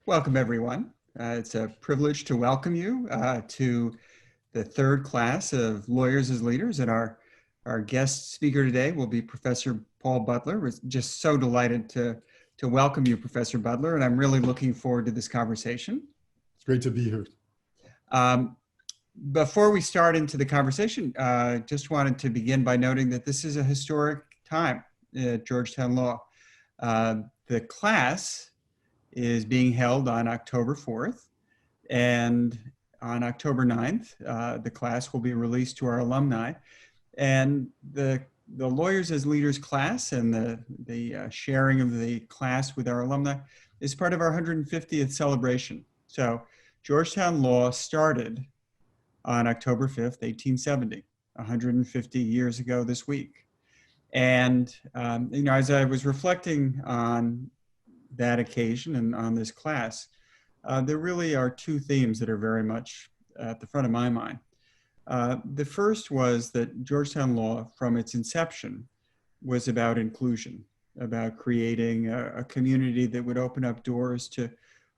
Welcome, everyone. It's a privilege to welcome you to the third class of Lawyers as Leaders. And our guest speaker today will be Professor Paul Butler. We're just so delighted to welcome you, Professor Butler, and I'm really looking forward to this conversation. It's great to be here. Before we start into the conversation, just wanted to begin by noting that this is a historic time at Georgetown Law. The class is being held on October 4th, and on October 9th, the class will be released to our alumni. And the Lawyers as Leaders class and the sharing of the class with our alumni is part of our 150th celebration. So Georgetown Law started on October 5th, 1870, 150 years ago this week. And, as I was reflecting on that occasion and on this class, there really are two themes that are very much at the front of my mind. The first was that Georgetown Law, from its inception, was about inclusion, about creating a community that would open up doors to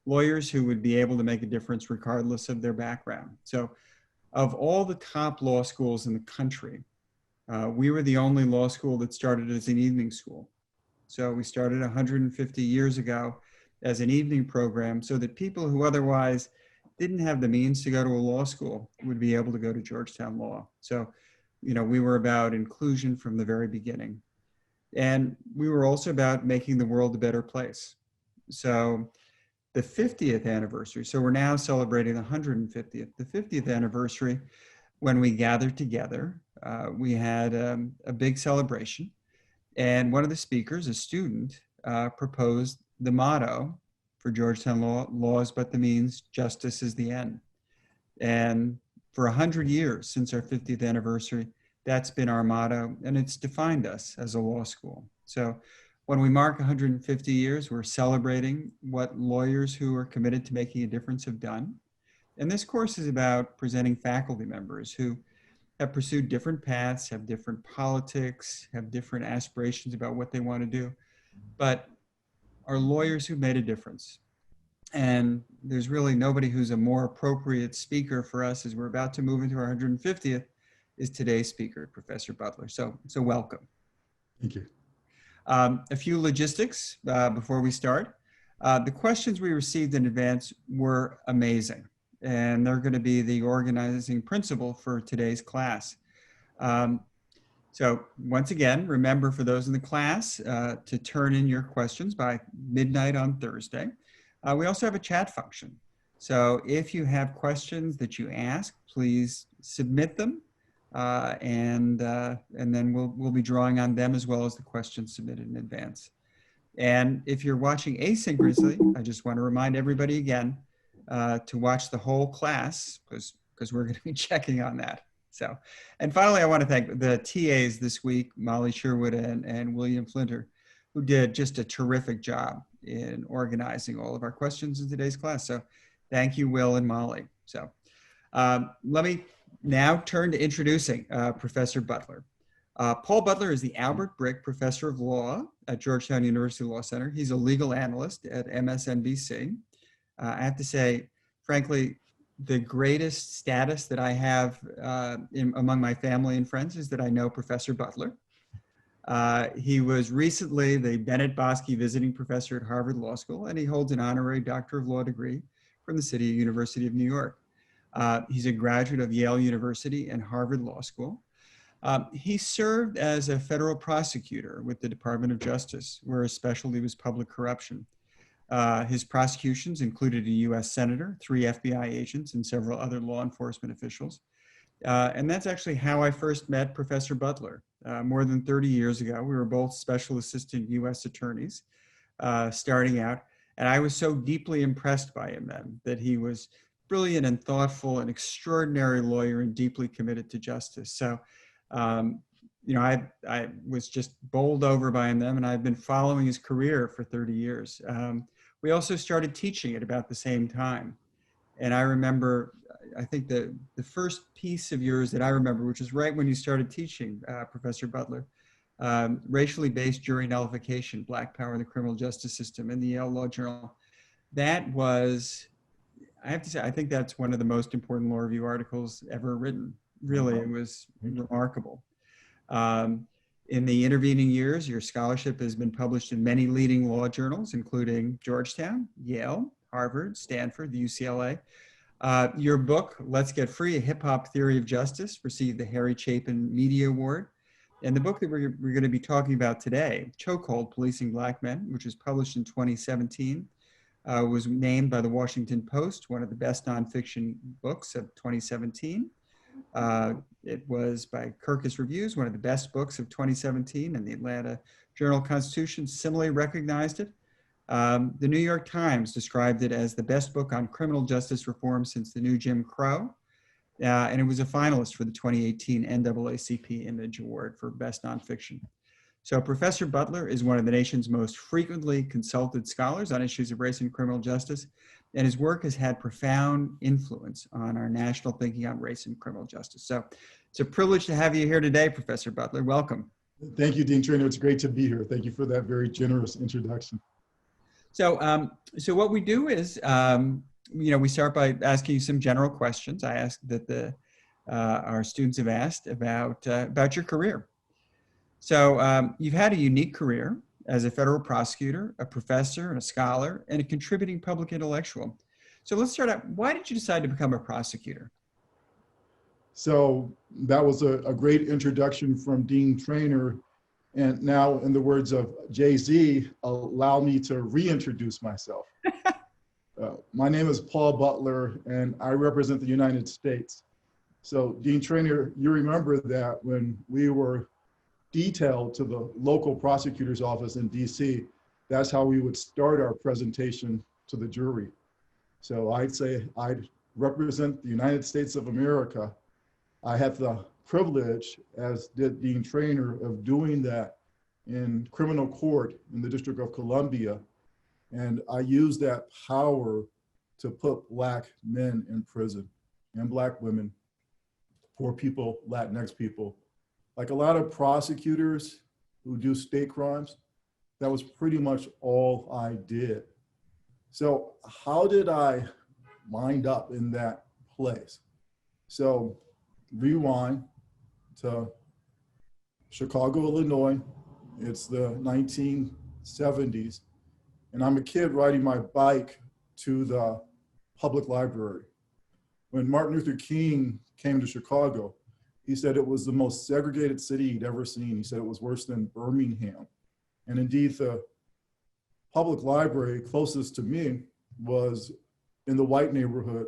lawyers who would be able to make a difference regardless of their background. So of all the top law schools in the country, we were the only law school that started as an evening school. So we started 150 years ago as an evening program so that people who otherwise didn't have the means to go to a law school would be able to go to Georgetown Law. So, we were about inclusion from the very beginning. And we were also about making the world a better place. So the 50th anniversary, so we're now celebrating the 150th, the 50th anniversary, when we gathered together, we had a big celebration. And one of the speakers, a student, proposed the motto for Georgetown Law: law is but the means, justice is the end. And for 100 years since our 50th anniversary, that's been our motto, and it's defined us as a law school. So when we mark 150 years, we're celebrating what lawyers who are committed to making a difference have done. And this course is about presenting faculty members who have pursued different paths, have different politics, have different aspirations about what they want to do, but are lawyers who've made a difference. And there's really nobody who's a more appropriate speaker for us as we're about to move into our 150th is today's speaker, Professor Butler. So welcome. Thank you. A few logistics before we start. The questions we received in advance were amazing, and they're going to be the organizing principle for today's class. So once again, remember for those in the class to turn in your questions by midnight on Thursday. We also have a chat function. So if you have questions that you ask, please submit them, and then we'll be drawing on them as well as the questions submitted in advance. And if you're watching asynchronously, I just want to remind everybody again to watch the whole class because we're going to be checking on that. So, and finally, I want to thank the TAs this week, Molly Sherwood and William Flinter, who did just a terrific job in organizing all of our questions in today's class. So thank you, Will and Molly. So let me now turn to introducing Professor Butler. Paul Butler is the Albert Brick Professor of Law at Georgetown University Law Center. He's a legal analyst at MSNBC. I have to say, frankly, the greatest status that I have among my family and friends is that I know Professor Butler. He was recently the Bennett Bosky Visiting Professor at Harvard Law School, and he holds an honorary Doctor of Law degree from the University of New York. He's a graduate of Yale University and Harvard Law School. He served as a federal prosecutor with the Department of Justice, where his specialty was public corruption. His prosecutions included a U.S. senator, 3 FBI agents, and several other law enforcement officials. And that's actually how I first met Professor Butler. More than 30 years ago, we were both special assistant U.S. attorneys starting out. And I was so deeply impressed by him then that he was brilliant and thoughtful, an extraordinary lawyer and deeply committed to justice. So, I was just bowled over by him then, and I've been following his career for 30 years. We also started teaching at about the same time. And I remember, I think the first piece of yours that I remember, which is right when you started teaching, Professor Butler, racially based jury nullification, Black Power in the Criminal Justice System in the Yale Law Journal. that was, I have to say, I think that's one of the most important law review articles ever written. Really, it was remarkable. Um, in the intervening years, your scholarship has been published in many leading law journals, including Georgetown, Yale, Harvard, Stanford, the UCLA. Your book, Let's Get Free, A Hip-Hop Theory of Justice, received the Harry Chapin Media Award. And the book that we're going to be talking about today, Chokehold, Policing Black Men, which was published in 2017, was named by the Washington Post one of the best nonfiction books of 2017. It was by Kirkus Reviews, one of the best books of 2017, and the Atlanta Journal-Constitution similarly recognized it. The New York Times described it as the best book on criminal justice reform since the new Jim Crow, and it was a finalist for the 2018 NAACP Image Award for Best Nonfiction. So Professor Butler is one of the nation's most frequently consulted scholars on issues of race and criminal justice, and his work has had profound influence on our national thinking on race and criminal justice. So it's a privilege to have you here today, Professor Butler. Welcome. Thank you, Dean Treanor. It's great to be here. Thank you for that very generous introduction. So, so what we do is, we start by asking you some general questions. I ask that our students have asked about your career. So you've had a unique career as a federal prosecutor, a professor, and a scholar, and a contributing public intellectual. So let's start out. Why did you decide to become a prosecutor? So that was a great introduction from Dean Treanor. And now, in the words of Jay-Z, allow me to reintroduce myself. My name is Paul Butler, and I represent the United States. So Dean Treanor, you remember that when we were detailed to the local prosecutor's office in DC, that's how we would start our presentation to the jury. So I'd say I'd represent the United States of America. I had the privilege, as did Dean Treanor, of doing that in criminal court in the District of Columbia. And I used that power to put Black men in prison and Black women, poor people, Latinx people. Like a lot of prosecutors who do state crimes, that was pretty much all I did. So how did I wind up in that place? So rewind to Chicago, Illinois. It's the 1970s. And I'm a kid riding my bike to the public library. When Martin Luther King came to Chicago, he said it was the most segregated city he'd ever seen. He said it was worse than Birmingham. And indeed, the public library closest to me was in the white neighborhood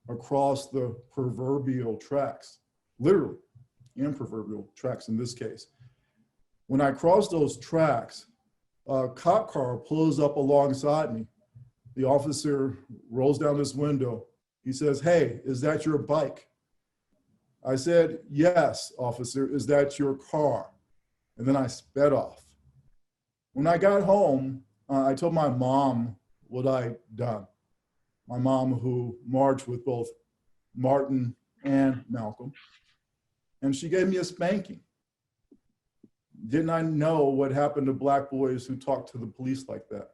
across the proverbial tracks, literally, and proverbial tracks in this case. When I crossed those tracks, a cop car pulls up alongside me. The officer rolls down his window. He says, "Hey, is that your bike?" I said, "Yes, officer, is that your car?" And then I sped off. When I got home, I told my mom what I'd done. My mom, who marched with both Martin and Malcolm. And she gave me a spanking. Didn't I know what happened to Black boys who talked to the police like that?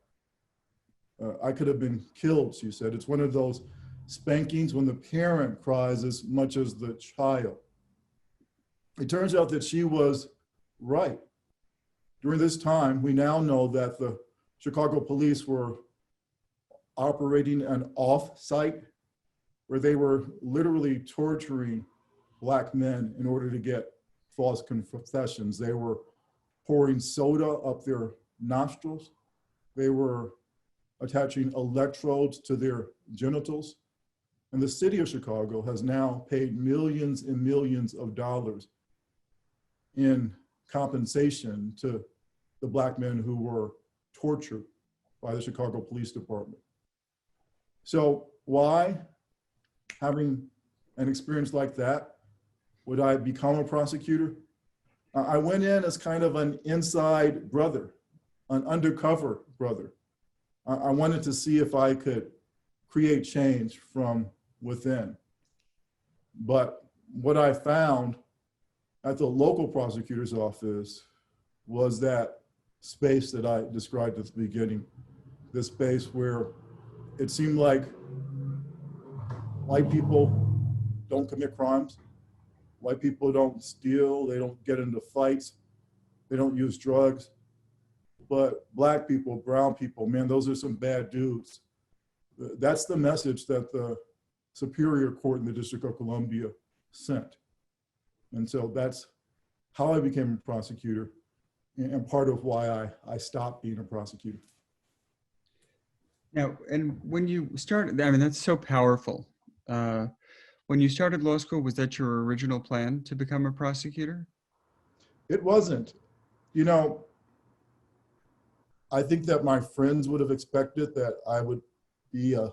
I could have been killed, she said. It's one of those spankings when the parent cries as much as the child. It turns out that she was right. During this time, we now know that the Chicago police were operating an off-site where they were literally torturing Black men in order to get false confessions. They were pouring soda up their nostrils. They were attaching electrodes to their genitals. And the city of Chicago has now paid millions and millions of dollars in compensation to the Black men who were tortured by the Chicago Police Department. So why, having an experience like that, would I become a prosecutor? I went in as kind of an inside brother, an undercover brother. I wanted to see if I could create change from within. But what I found at the local prosecutor's office was that space that I described at the beginning, this space where it seemed like white people don't commit crimes. White people don't steal, they don't get into fights, they don't use drugs. But black people, brown people, man, those are some bad dudes. That's the message that the Superior Court in the District of Columbia sent. And so that's how I became a prosecutor and part of why I stopped being a prosecutor. Now, and when you started, I mean, that's so powerful. When you started law school, was that your original plan to become a prosecutor? It wasn't. You know, I think that my friends would have expected that I would be a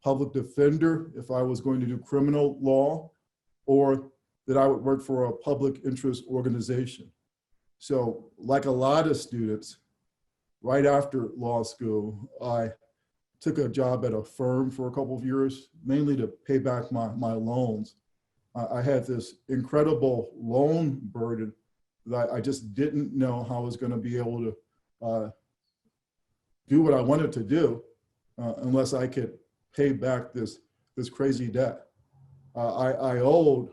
public defender if I was going to do criminal law, or that I would work for a public interest organization. So like a lot of students, right after law school, I took a job at a firm for a couple of years, mainly to pay back my loans. I had this incredible loan burden that I just didn't know how I was going to be able to do what I wanted to do unless I could pay back this crazy debt. I owed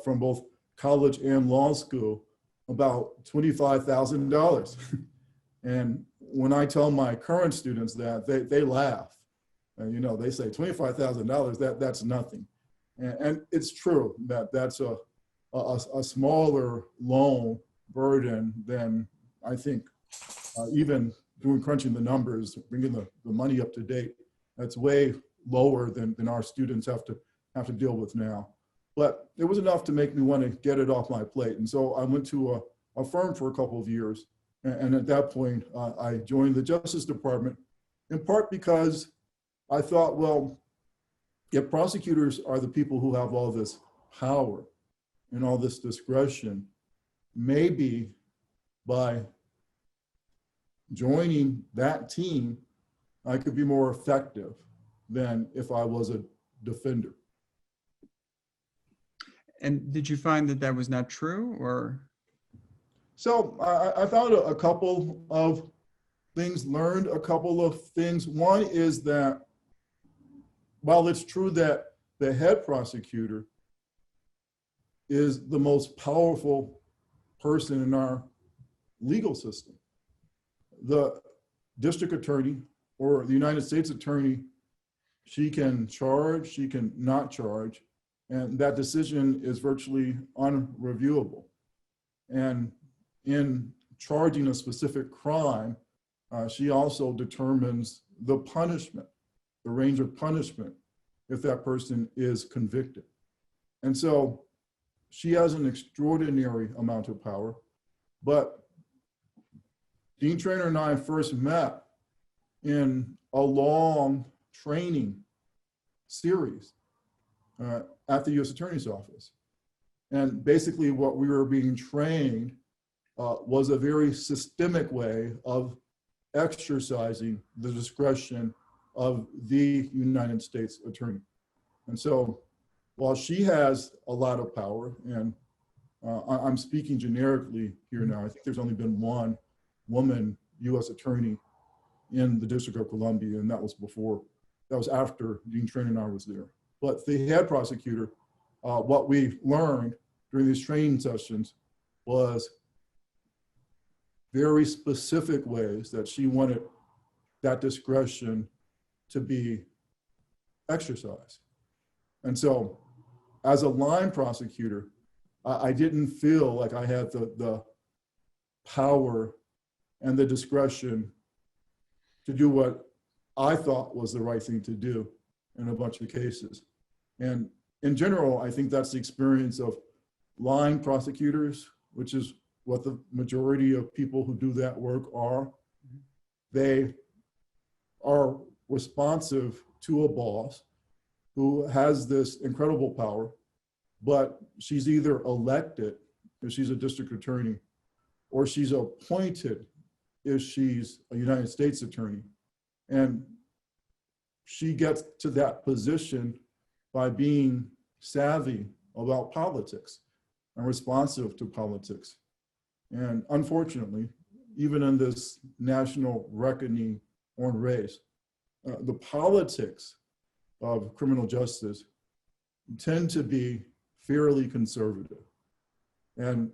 from both college and law school about $25,000. And when I tell my current students that, they laugh. And you know, they say $25,000, that's nothing. And it's true that that's a smaller loan burden than I think even crunching the numbers, bringing the money up to date, that's way lower than our students have to deal with now. But it was enough to make me want to get it off my plate. And so I went to a firm for a couple of years. And at that point, I joined the Justice Department, in part because I thought, well, if prosecutors are the people who have all this power and all this discretion, maybe by joining that team, I could be more effective than if I was a defender. And did you find that that was not true, or? So I found a couple of things, learned a couple of things. One is that while it's true that the head prosecutor is the most powerful person in our legal system, the district attorney or the United States attorney, she can charge, she can not charge, and that decision is virtually unreviewable. And in charging a specific crime, she also determines the punishment, the range of punishment, if that person is convicted. And so she has an extraordinary amount of power. But Dean Treanor and I first met in a long training series at the U.S. Attorney's Office. And basically what we were being trained was a very systemic way of exercising the discretion of the United States Attorney. And so while she has a lot of power, and I'm speaking generically here now, I think there's only been one woman U.S. Attorney in the District of Columbia, and that was after Dean Treanor and I was there. But the head prosecutor, what we learned during these training sessions was very specific ways that she wanted that discretion to be exercised. And so as a line prosecutor, I didn't feel like I had the power and the discretion to do what I thought was the right thing to do in a bunch of cases. And in general, I think that's the experience of line prosecutors, which is what the majority of people who do that work are. They are responsive to a boss who has this incredible power, but she's either elected if she's a district attorney, or she's appointed if she's a United States attorney. And she gets to that position by being savvy about politics and responsive to politics. And unfortunately, even in this national reckoning on race, the politics of criminal justice tend to be fairly conservative. And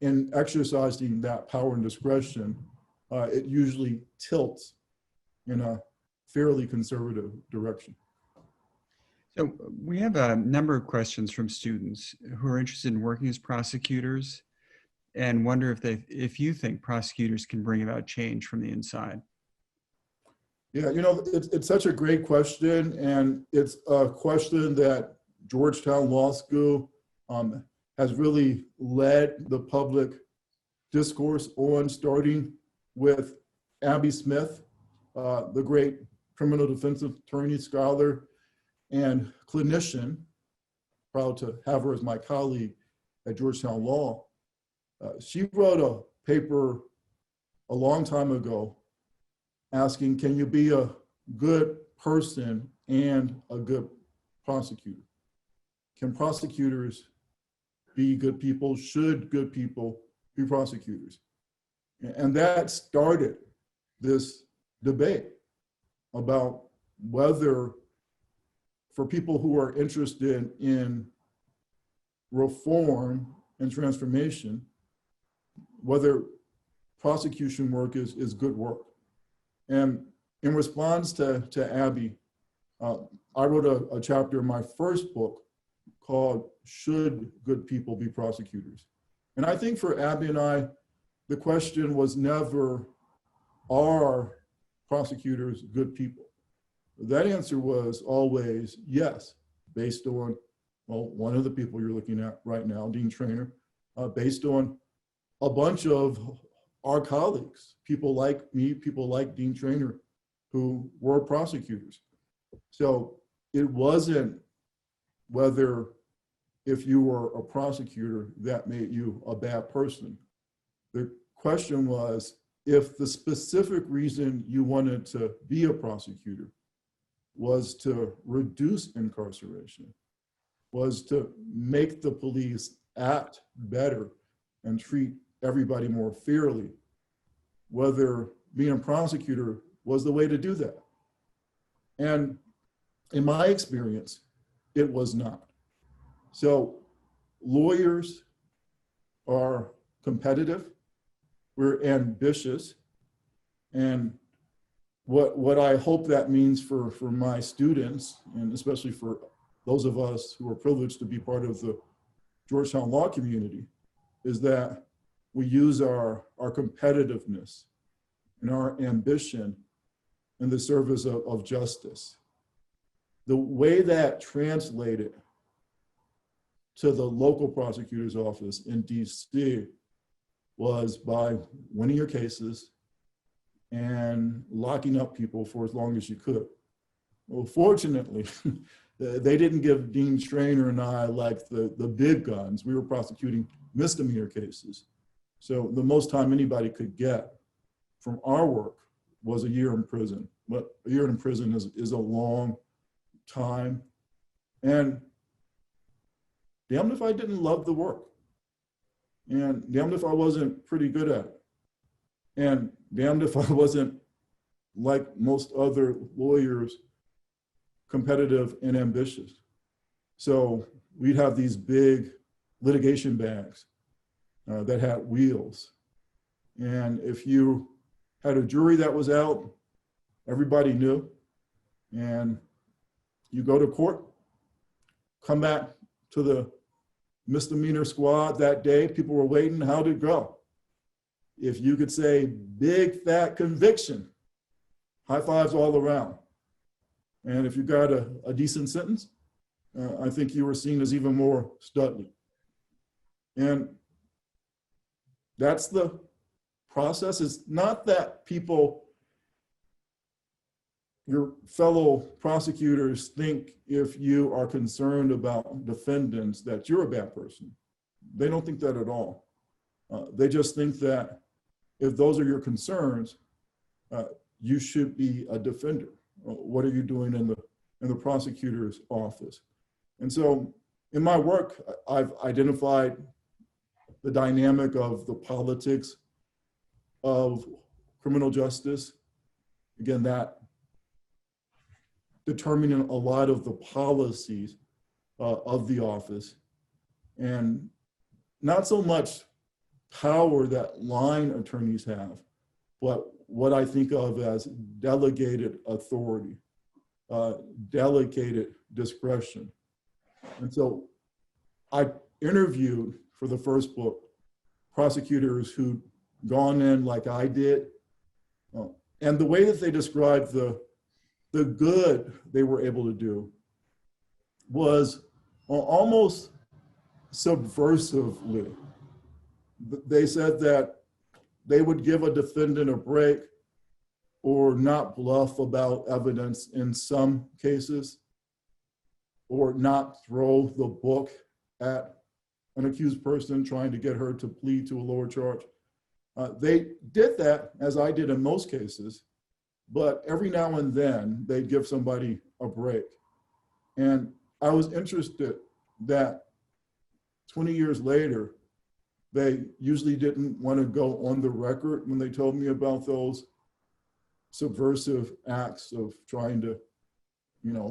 in exercising that power and discretion, it usually tilts in a fairly conservative direction. So we have a number of questions from students who are interested in working as prosecutors and wonder if you think prosecutors can bring about change from the inside. Yeah, you know, it's such a great question, and it's a question that Georgetown Law School has really led the public discourse on, starting with Abby Smith, the great criminal defense attorney, scholar, and clinician. Proud to have her as my colleague at Georgetown Law. She wrote a paper a long time ago asking, can you be a good person and a good prosecutor? Can prosecutors be good people? Should good people be prosecutors? And that started this debate about whether, for people who are interested in reform and transformation, whether prosecution work is good work. And in response to Abby, I wrote a chapter in my first book called Should Good People Be Prosecutors? And I think for Abby and I, the question was never, are prosecutors good people? That answer was always yes, based on, well, one of the people you're looking at right now, Dean Treanor, based on a bunch of our colleagues, people like me, people like Dean Treanor, who were prosecutors. So it wasn't whether if you were a prosecutor that made you a bad person. The question was, if the specific reason you wanted to be a prosecutor was to reduce incarceration, was to make the police act better and treat everybody more fairly, whether being a prosecutor was the way to do that. And in my experience, it was not. So lawyers are competitive, we're ambitious, and what I hope that means for my students, and especially for those of us who are privileged to be part of the Georgetown law community, is that we use our competitiveness and our ambition in the service of justice. The way that translated to the local prosecutor's office in DC was by winning your cases and locking up people for as long as you could. Well, fortunately, they didn't give Dean Treanor and I like the big guns. We were prosecuting misdemeanor cases. So the most time anybody could get from our work was a year in prison. But a year in prison is a long time. And damned if I didn't love the work. And damned if I wasn't pretty good at it. And damned if I wasn't, like most other lawyers, competitive and ambitious. So we'd have these big litigation bags that had wheels. And if you had a jury that was out, everybody knew. And you go to court, come back to the misdemeanor squad that day, people were waiting, how'd it go? If you could say big fat conviction, high fives all around. And if you got a decent sentence, I think you were seen as even more studly. And that's the process. It's not that people, your fellow prosecutors, think if you are concerned about defendants that you're a bad person. They don't think that at all. They just think that if those are your concerns, you should be a defender. What are you doing in the prosecutor's office? And so in my work, I've identified the dynamic of the politics of criminal justice. Again, that determining a lot of the policies of the office, and not so much power that line attorneys have, but what I think of as delegated authority, delegated discretion. And so I interviewed for the first book prosecutors who'd gone in like I did, and the way that they described the good they were able to do was almost subversively. They said that they would give a defendant a break or not bluff about evidence in some cases, or not throw the book at an accused person trying to get her to plead to a lower charge. They did that, as I did in most cases, but every now and then they'd give somebody a break. And I was interested that 20 years later, they usually didn't want to go on the record when they told me about those subversive acts of trying to,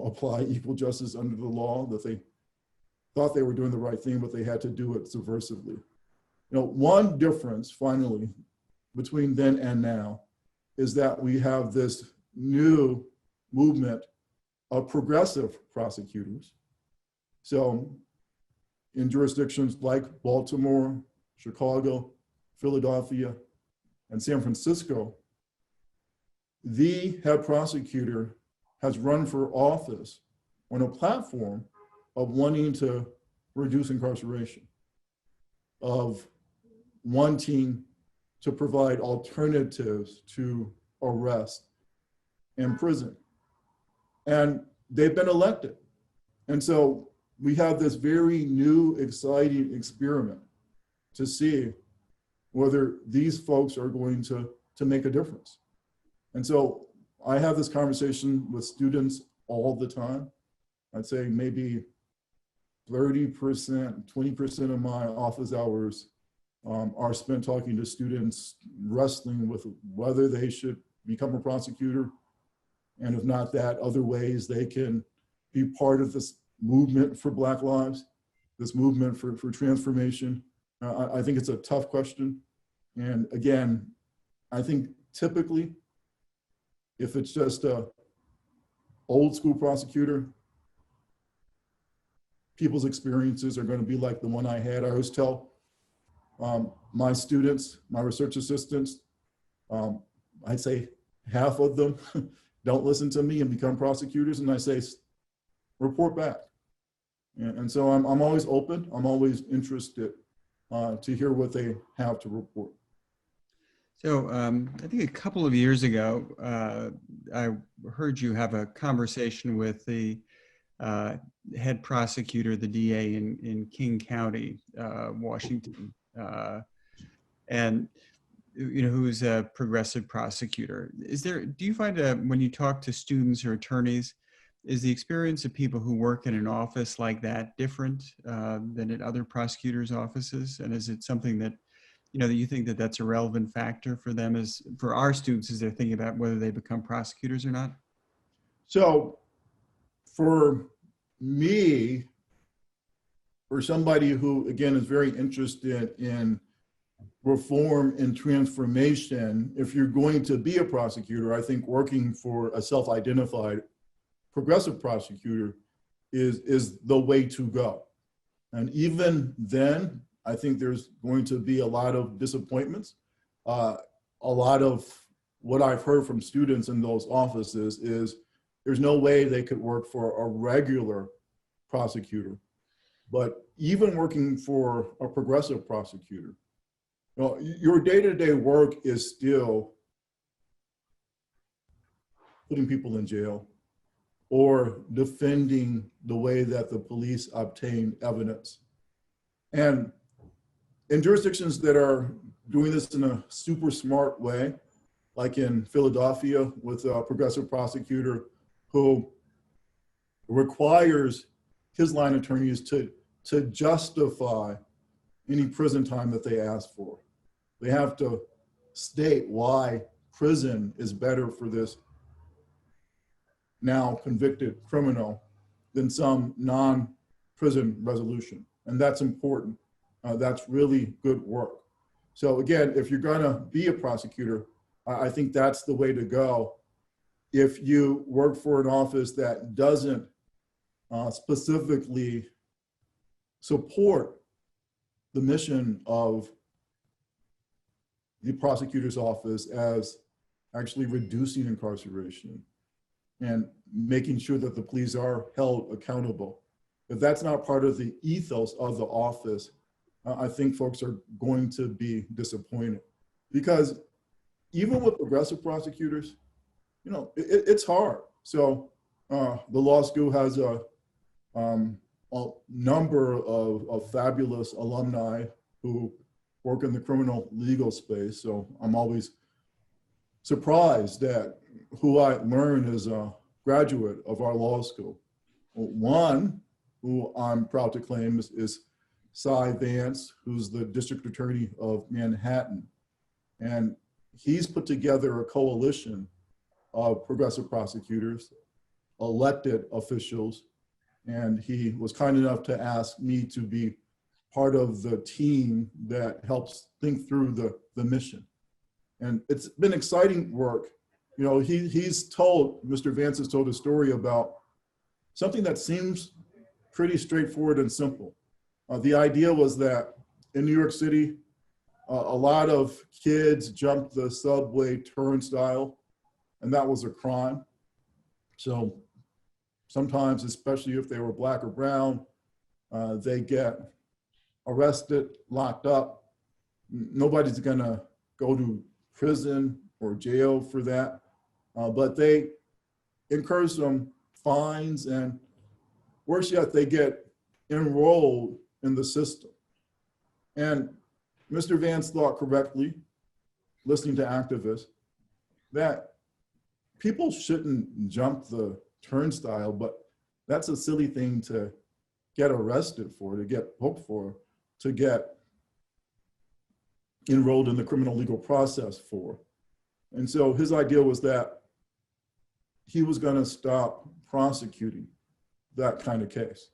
apply equal justice under the law, that they thought they were doing the right thing, but they had to do it subversively. One difference, finally, between then and now is that we have this new movement of progressive prosecutors. So in jurisdictions like Baltimore, Chicago, Philadelphia, and San Francisco, the head prosecutor has run for office on a platform of wanting to reduce incarceration, of wanting to provide alternatives to arrest and prison. And they've been elected. And so we have this very new, exciting experiment to see whether these folks are going to make a difference. And so I have this conversation with students all the time. I'd say maybe 30%, 20% of my office hours are spent talking to students, wrestling with whether they should become a prosecutor, and if not that, other ways they can be part of this movement for Black lives, this movement for transformation. I think it's a tough question. And again, I think typically, if it's just a old school prosecutor, people's experiences are going to be like the one I had. I always tell my students, my research assistants, I'd say half of them don't listen to me and become prosecutors, and I say, report back. And so I'm always open, I'm always interested to hear what they have to report. So I think a couple of years ago, I heard you have a conversation with the head prosecutor, the DA in King County, Washington, and who's a progressive prosecutor. Do you find when you talk to students or attorneys, is the experience of people who work in an office like that different than at other prosecutors' offices? And is it something that that you think that that's a relevant factor for them, as for our students as they're thinking about whether they become prosecutors or not? So for me, for somebody who, again, is very interested in reform and transformation, if you're going to be a prosecutor, I think working for a self-identified progressive prosecutor is the way to go. And even then, I think there's going to be a lot of disappointments. A lot of what I've heard from students in those offices is there's no way they could work for a regular prosecutor. But even working for a progressive prosecutor, your day-to-day work is still putting people in jail or defending the way that the police obtain evidence. And in jurisdictions that are doing this in a super smart way, like in Philadelphia with a progressive prosecutor who requires his line attorneys to justify any prison time that they ask for. They have to state why prison is better for this now convicted criminal than some non-prison resolution. And that's important. That's really good work. So again, if you're gonna be a prosecutor, I think that's the way to go. If you work for an office that doesn't specifically support the mission of the prosecutor's office as actually reducing incarceration and making sure that the police are held accountable. If that's not part of the ethos of the office, I think folks are going to be disappointed. Because even with progressive prosecutors, you know, it's hard. So the law school has a number of fabulous alumni who work in the criminal legal space. So I'm always surprised at who I learn as a graduate of our law school. One who I'm proud to claim is Cy Vance, who's the district attorney of Manhattan. And he's put together a coalition of progressive prosecutors, elected officials, and he was kind enough to ask me to be part of the team that helps think through the mission. And it's been exciting work. You know, Mr. Vance has told a story about something that seems pretty straightforward and simple. The idea was that in New York City, a lot of kids jumped the subway turnstile, and that was a crime. So sometimes, especially if they were Black or brown, they get arrested, locked up. Nobody's gonna go to prison or jail for that, but they incur some fines, and worse yet, they get enrolled in the system. And Mr. Vance thought correctly, listening to activists, that people shouldn't jump the turnstile, but that's a silly thing to get arrested for, to get booked for, to get enrolled in the criminal legal process for. And so his idea was that he was going to stop prosecuting that kind of case,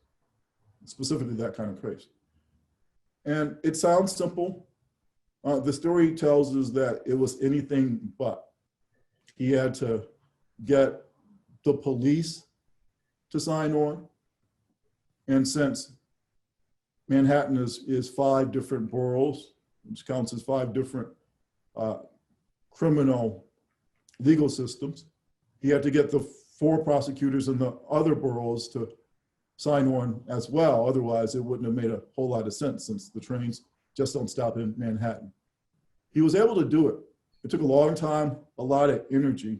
specifically that kind of case. And it sounds simple. The story tells us that it was anything but. He had to get the police to sign on. And since Manhattan is 5 different boroughs, which counts as 5 different criminal legal systems, he had to get the 4 prosecutors in the other boroughs to sign on as well. Otherwise, it wouldn't have made a whole lot of sense, since the trains just don't stop in Manhattan. He was able to do it. It took a long time, a lot of energy,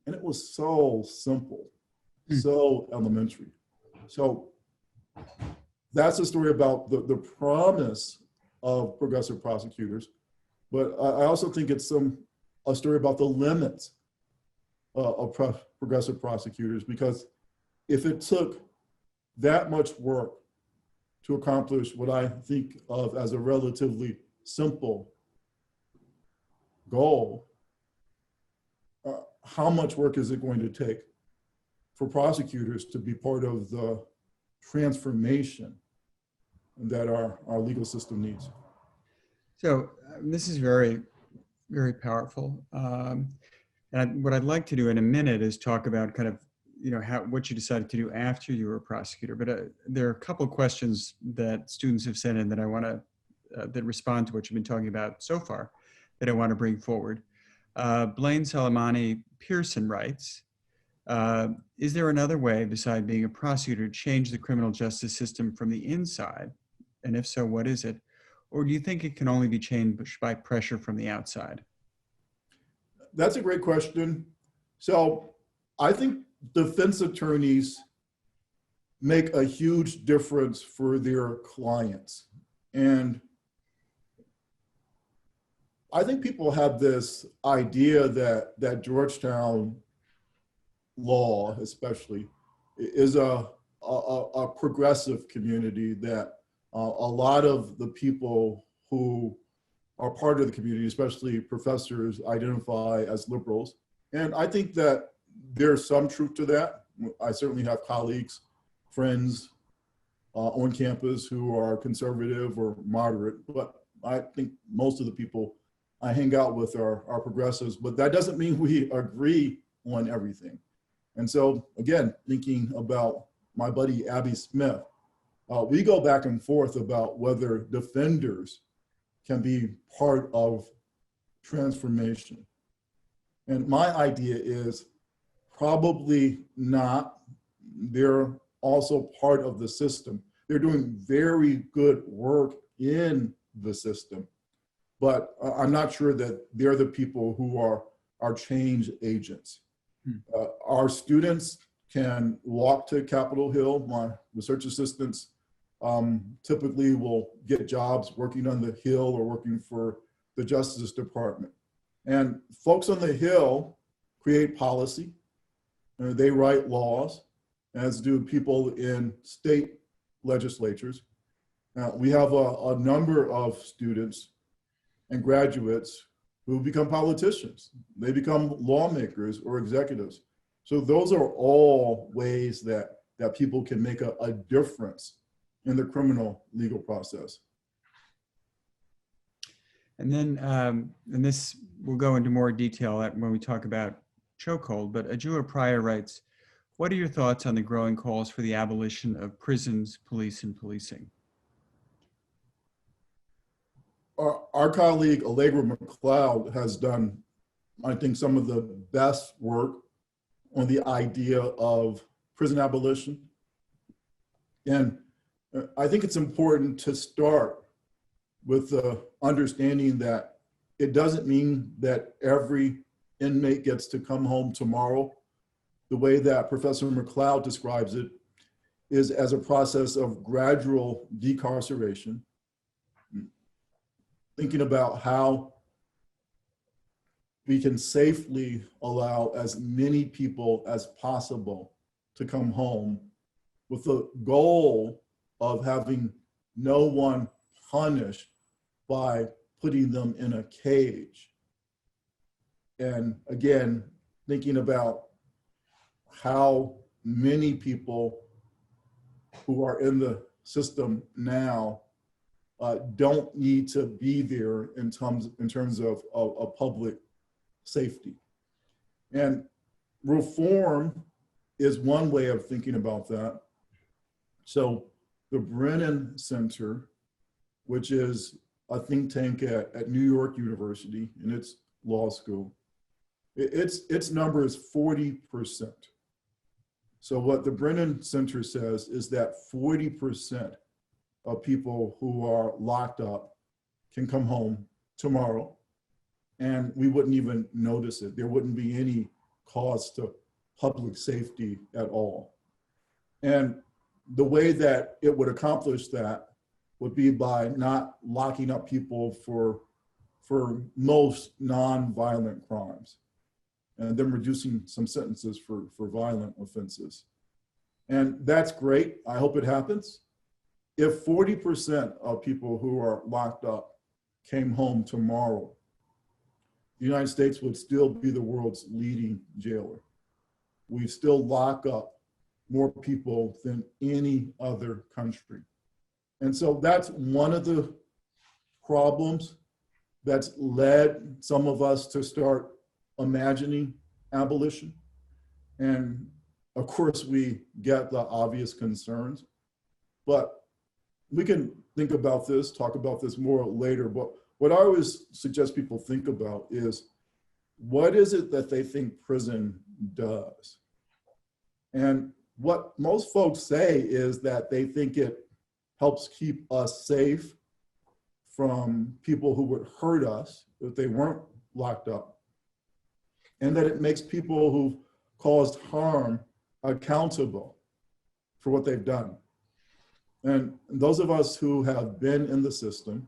and it was so simple, so elementary. So that's a story about the promise of progressive prosecutors. But I also think it's a story about the limits of progressive prosecutors, because if it took that much work to accomplish what I think of as a relatively simple goal, how much work is it going to take for prosecutors to be part of the transformation that our legal system needs? So this is very, very powerful. And what I'd like to do in a minute is talk about kind of, you know, what you decided to do after you were a prosecutor. But there are a couple of questions that students have sent in that I want to, that respond to what you've been talking about so far, that I want to bring forward. Blaine Salamani Pearson writes, is there another way besides being a prosecutor to change the criminal justice system from the inside? And if so, what is it? Or do you think it can only be changed by pressure from the outside? That's a great question. So I think defense attorneys make a huge difference for their clients. And I think people have this idea that Georgetown law, especially, is a progressive community, that a lot of the people who are part of the community, especially professors, identify as liberals. And I think that there's some truth to that. I certainly have colleagues, friends on campus who are conservative or moderate, but I think most of the people I hang out with are progressives, but that doesn't mean we agree on everything. And so again, thinking about my buddy Abby Smith, we go back and forth about whether defenders can be part of transformation. And my idea is probably not. They're also part of the system. They're doing very good work in the system, but I'm not sure that they're the people who are change agents. Our students can walk to Capitol Hill. My research assistants typically will get jobs working on the Hill or working for the Justice Department. And folks on the Hill create policy, they write laws, as do people in state legislatures. We have a number of students and graduates who become politicians. They become lawmakers or executives. So those are all ways that people can make a difference in the criminal legal process. And then, and this will go into more detail when we talk about chokehold, but Ajua Pryor writes, what are your thoughts on the growing calls for the abolition of prisons, police, and policing? Our colleague Allegra McLeod has done, I think, some of the best work on the idea of prison abolition. And I think it's important to start with the understanding that it doesn't mean that every inmate gets to come home tomorrow. The way that Professor McLeod describes it is as a process of gradual decarceration, thinking about how we can safely allow as many people as possible to come home with the goal of having no one punished by putting them in a cage. And again, thinking about how many people who are in the system now don't need to be there in terms of public safety. And reform is one way of thinking about that. So the Brennan Center, which is a think tank at New York University in its law school, its number is 40%. So what the Brennan Center says is that 40% of people who are locked up can come home tomorrow, and we wouldn't even notice it. There wouldn't be any cause to public safety at all. And the way that it would accomplish that would be by not locking up people for most non-violent crimes, and then reducing some sentences for violent offenses. And that's great. I hope it happens. If 40% of people who are locked up came home tomorrow, the United States would still be the world's leading jailer. We still lock up more people than any other country. And so that's one of the problems that's led some of us to start imagining abolition. And of course, we get the obvious concerns, but we can think about this, talk about this more later. But what I always suggest people think about is, what is it that they think prison does? And what most folks say is that they think it helps keep us safe from people who would hurt us if they weren't locked up, and that it makes people who've caused harm accountable for what they've done. And those of us who have been in the system,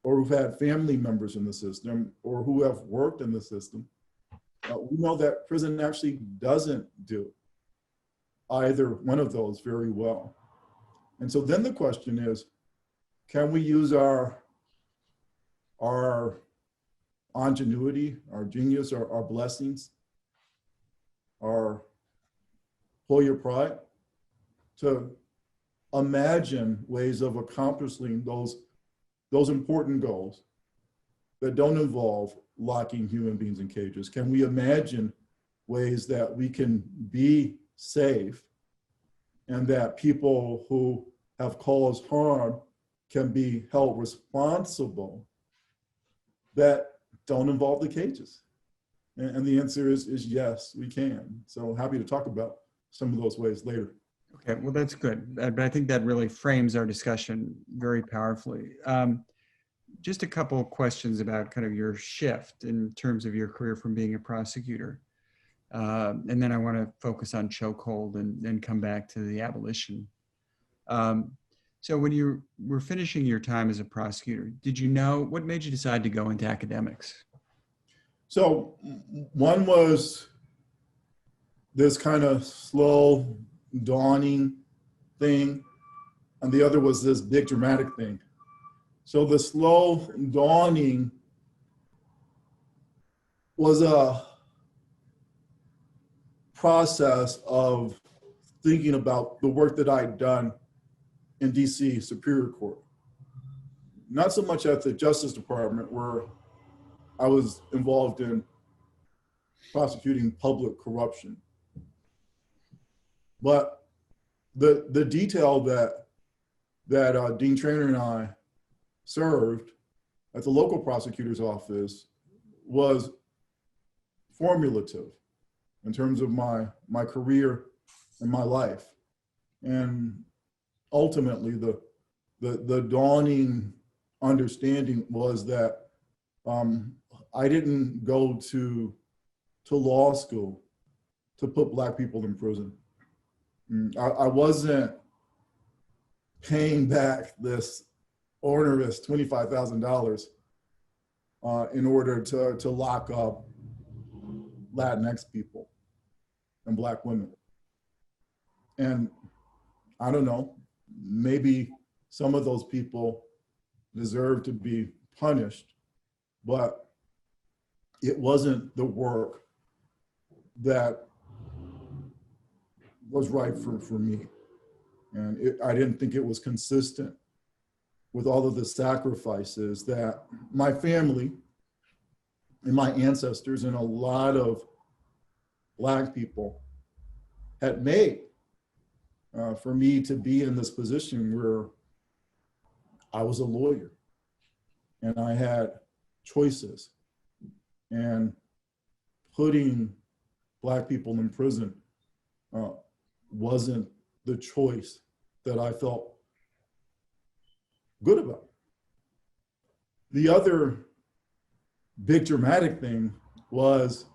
or who've had family members in the system, or who have worked in the system, we know that prison actually doesn't do either one of those very well. And so then the question is, can we use our ingenuity, our genius, our blessings our employer pride, to imagine ways of accomplishing those important goals that don't involve locking human beings in cages? Can we imagine ways that we can be safe and that people who have caused harm can be held responsible that don't involve the cages? And the answer is yes, we can. So happy to talk about some of those ways later. Okay, well, that's good. But I think that really frames our discussion very powerfully. Just a couple of questions about kind of your shift in terms of your career from being a prosecutor. And then I want to focus on chokehold and come back to the abolition. So when you were finishing your time as a prosecutor, did you know, what made you decide to go into academics? So one was this kind of slow dawning thing, and the other was this big dramatic thing. So the slow dawning was a process of thinking about the work that I'd done in DC Superior Court. Not so much at the Justice Department, where I was involved in prosecuting public corruption, but the detail that Dean Treanor and I served at the local prosecutor's office was formulative in terms of my career and my life. And ultimately, the dawning understanding was that I didn't go to law school to put Black people in prison. I wasn't paying back this onerous $25,000 in order to lock up Latinx people and Black women. And I don't know, maybe some of those people deserve to be punished, but it wasn't the work that was right for me. And I didn't think it was consistent with all of the sacrifices that my family and my ancestors and a lot of Black people had made for me to be in this position where I was a lawyer and I had choices, and putting Black people in prison wasn't the choice that I felt good about. The other big dramatic thing was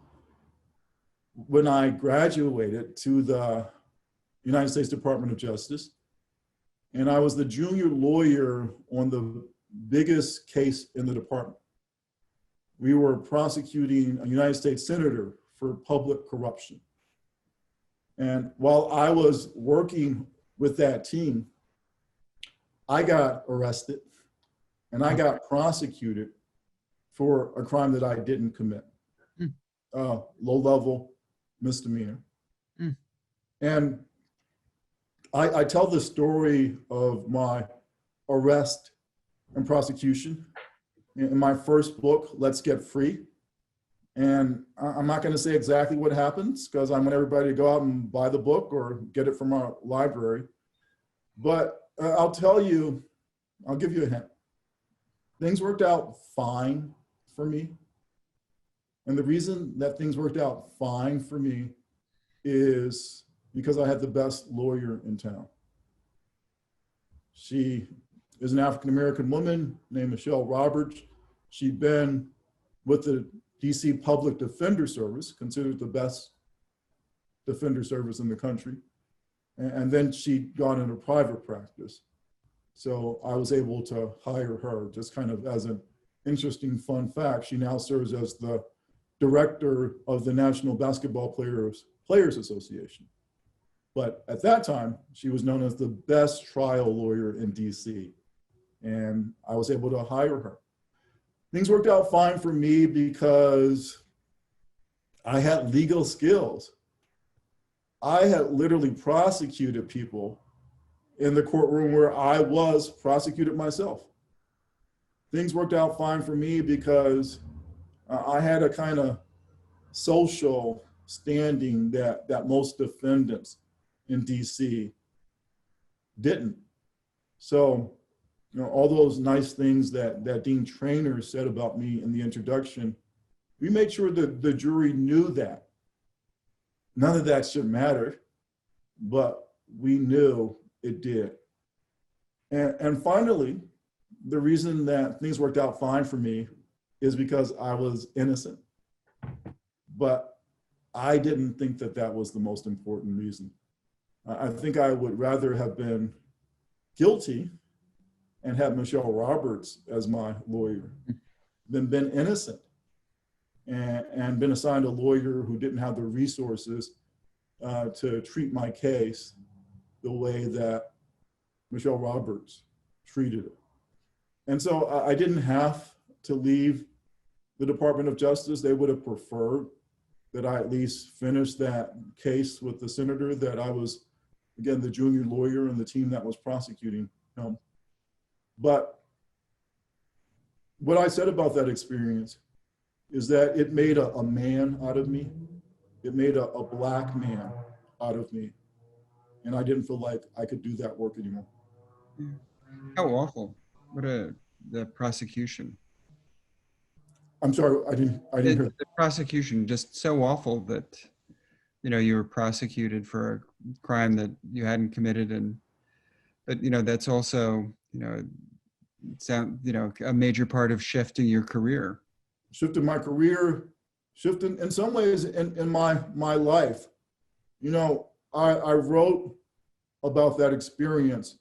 when I graduated to the United States Department of Justice, and I was the junior lawyer on the biggest case in the department. We were prosecuting a United States senator for public corruption. And while I was working with that team, I got arrested and I got prosecuted for a crime that I didn't commit, low-level misdemeanor. And I tell the story of my arrest and prosecution in my first book, Let's Get Free. And I'm not going to say exactly what happens because I want everybody to go out and buy the book or get it from our library. But I'll tell you, I'll give you a hint. Things worked out fine for me. And the reason that things worked out fine for me is because I had the best lawyer in town. She is an African-American woman named Michelle Roberts. She'd been with the DC Public Defender Service, considered the best defender service in the country. And then she'd gone into private practice. So I was able to hire her, just kind of as an interesting fun fact. She now serves as the director of the National Basketball Players Association. But at that time, she was known as the best trial lawyer in DC. And I was able to hire her. Things worked out fine for me because I had legal skills I had literally prosecuted people in the courtroom where I was prosecuted myself. Things worked out fine for me because I had a kind of social standing that most defendants in DC didn't. So, all those nice things that Dean Treanor said about me in the introduction, we made sure that the jury knew that. None of that should matter, but we knew it did. And finally, the reason that things worked out fine for me is because I was innocent. But I didn't think that that was the most important reason. I think I would rather have been guilty and have Michelle Roberts as my lawyer than been innocent and been assigned a lawyer who didn't have the resources to treat my case the way that Michelle Roberts treated it. And so I didn't have to leave the Department of Justice. They would have preferred that I at least finish that case with the senator, that I was, again, the junior lawyer in the team that was prosecuting him. But what I said about that experience is that it made a man out of me. It made a Black man out of me. And I didn't feel like I could do that work anymore. How awful. What the prosecution. I'm sorry, I didn't hear. The prosecution, just so awful that, you were prosecuted for a crime that you hadn't committed. But that's also, a major part of shifting your career. Shifted my career, shifted in some ways in my life. I wrote about that experience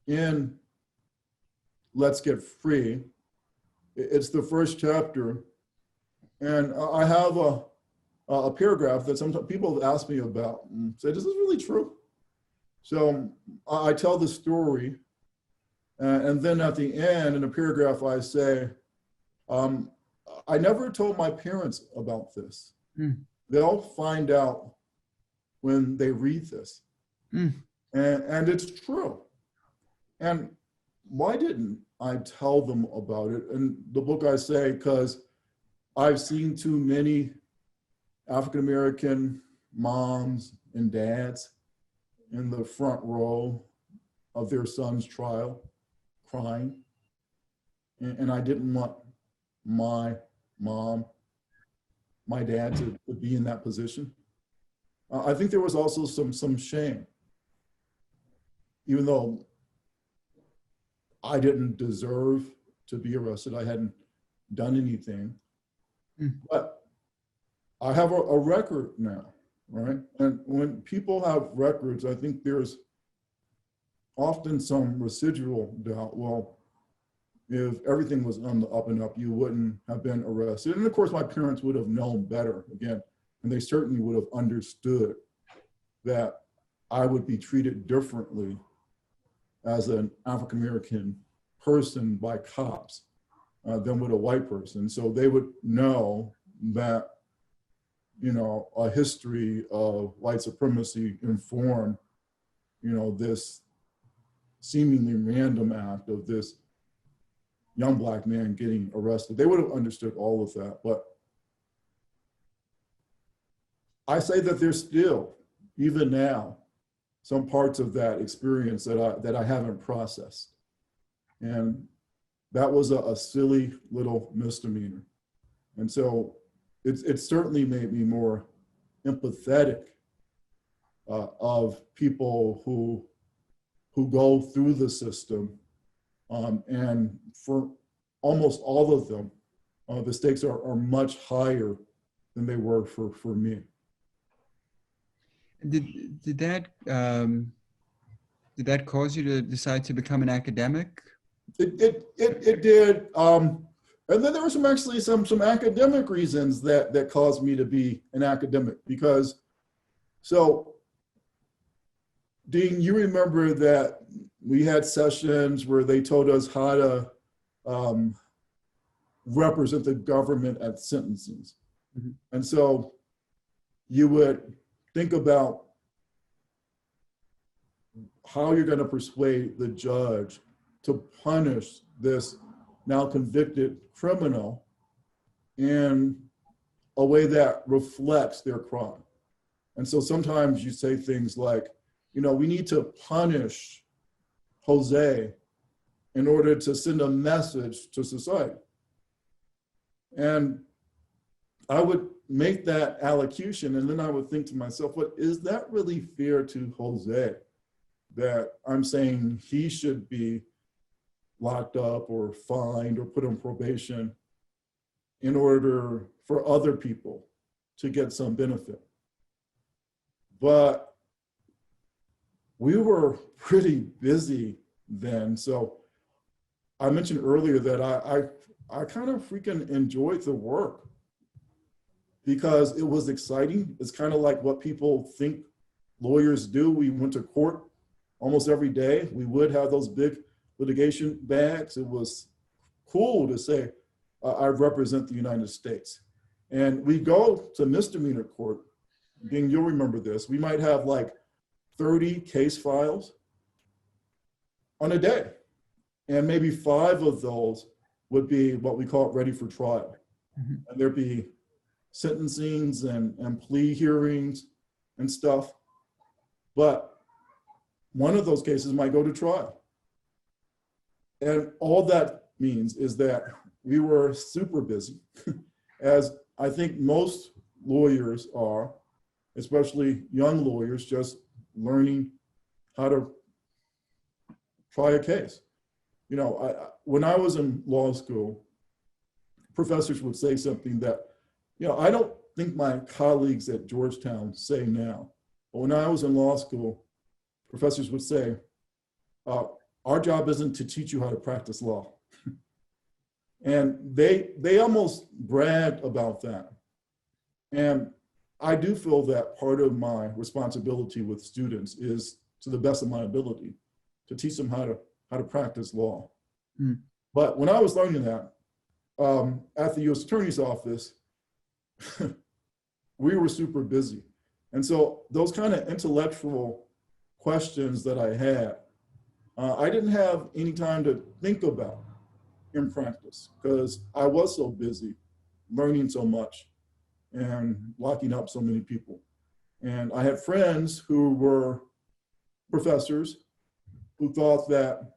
in Let's Get Free. It's the first chapter. And I have a paragraph that sometimes people have asked me about and say, is this really true? So I tell the story. And then at the end, in a paragraph, I say, I never told my parents about this. They'll find out when they read this. And it's true. And why didn't I tell them about it? In the book I say, because I've seen too many African-American moms and dads in the front row of their son's trial crying. And I didn't want my mom, my dad to be in that position. I think there was also some shame, even though I didn't deserve to be arrested. I hadn't done anything, but I have a record now, right? And when people have records, I think there's often some residual doubt. Well, if everything was on the up and up, you wouldn't have been arrested. And of course, my parents would have known better, again, and they certainly would have understood that I would be treated differently as an African-American person by cops than with a white person. So they would know that, a history of white supremacy informed, this seemingly random act of this young Black man getting arrested. They would have understood all of that. But I say that there's still, even now, some parts of that experience that I haven't processed. And that was a silly little misdemeanor. And so it certainly made me more empathetic of people who go through the system. And for almost all of them, the stakes are much higher than they were for me. Did that cause you to decide to become an academic? It did. And then there were some academic reasons that caused me to be an academic, because, so Dean, you remember that we had sessions where they told us how to represent the government at sentencings. And so you would think about how you're going to persuade the judge to punish this now convicted criminal in a way that reflects their crime. And so sometimes you say things like, you know, we need to punish Jose in order to send a message to society. And I would make that allocution, and then I would think to myself, what is that really fair to Jose? That I'm saying he should be locked up or fined or put on probation in order for other people to get some benefit. But we were pretty busy then. So I mentioned earlier that I kind of freaking enjoyed the work because it was exciting. It's kind of like what people think lawyers do. We went to court almost every day. We would have those big litigation bags. It was cool to say, I represent the United States. And we go to misdemeanor court. Bing, you'll remember this. We might have like 30 case files on a day. And maybe 5 of those would be what we call ready for trial. Mm-hmm. And there'd be sentencings and plea hearings and stuff. But one of those cases might go to trial. And all that means is that we were super busy, as I think most lawyers are, especially young lawyers, just learning how to try a case. You know, when I was in law school, professors would say something that, you know, I don't think my colleagues at Georgetown say now. But when I was in law school, professors would say, our job isn't to teach you how to practice law. And they almost bragged about that. And I do feel that part of my responsibility with students is, to the best of my ability, to teach them how to practice law. Mm. But when I was learning that, at the U.S. Attorney's Office, we were super busy. And so those kind of intellectual questions that I had, I didn't have any time to think about in practice because I was so busy learning so much and locking up so many people. And I had friends who were professors who thought that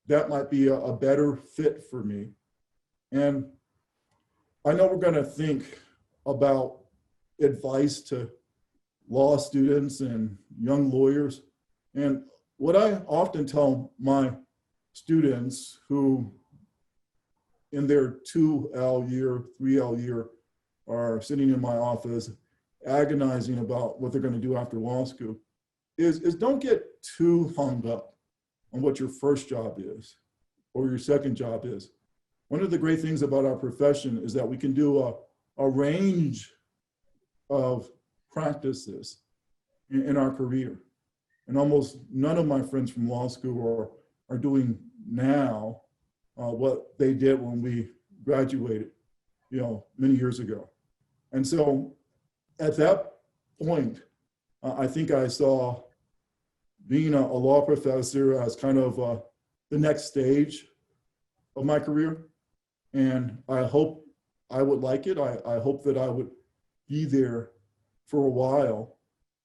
that might be a better fit for me. And I know we're going to think about advice to law students and young lawyers. And what I often tell my students who in their 2L year, 3L year are sitting in my office agonizing about what they're going to do after law school is don't get too hung up on what your first job is or your second job is. One of the great things about our profession is that we can do a range of practices in our career. And almost none of my friends from law school are doing now what they did when we graduated, you know, many years ago. And so at that point, I think I saw being a law professor as kind of the next stage of my career. And I hope I would like it. I hope that I would be there for a while.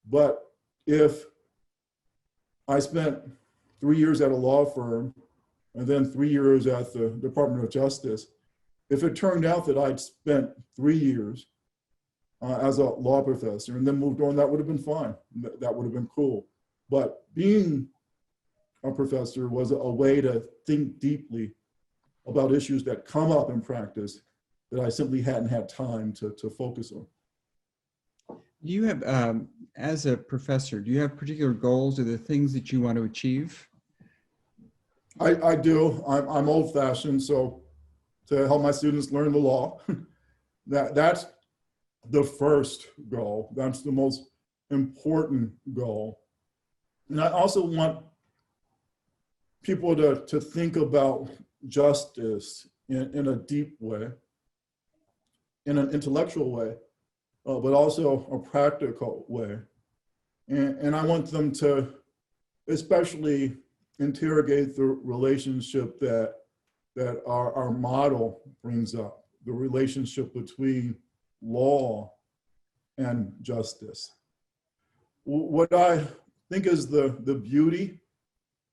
But if I spent 3 years at a law firm and then 3 years at the Department of Justice, if it turned out that I'd spent 3 years as a law professor and then moved on, that would have been fine. That would have been cool. But being a professor was a way to think deeply about issues that come up in practice that I simply hadn't had time to focus on. Do you have, as a professor, do you have particular goals or the things that you want to achieve? I do. I'm old-fashioned, so to help my students learn the law, that's the first goal. That's the most important goal. And I also want people to think about justice in a deep way, in an intellectual way, but also a practical way. And I want them to especially interrogate the relationship that our model brings up, the relationship between law and justice. What I think is the beauty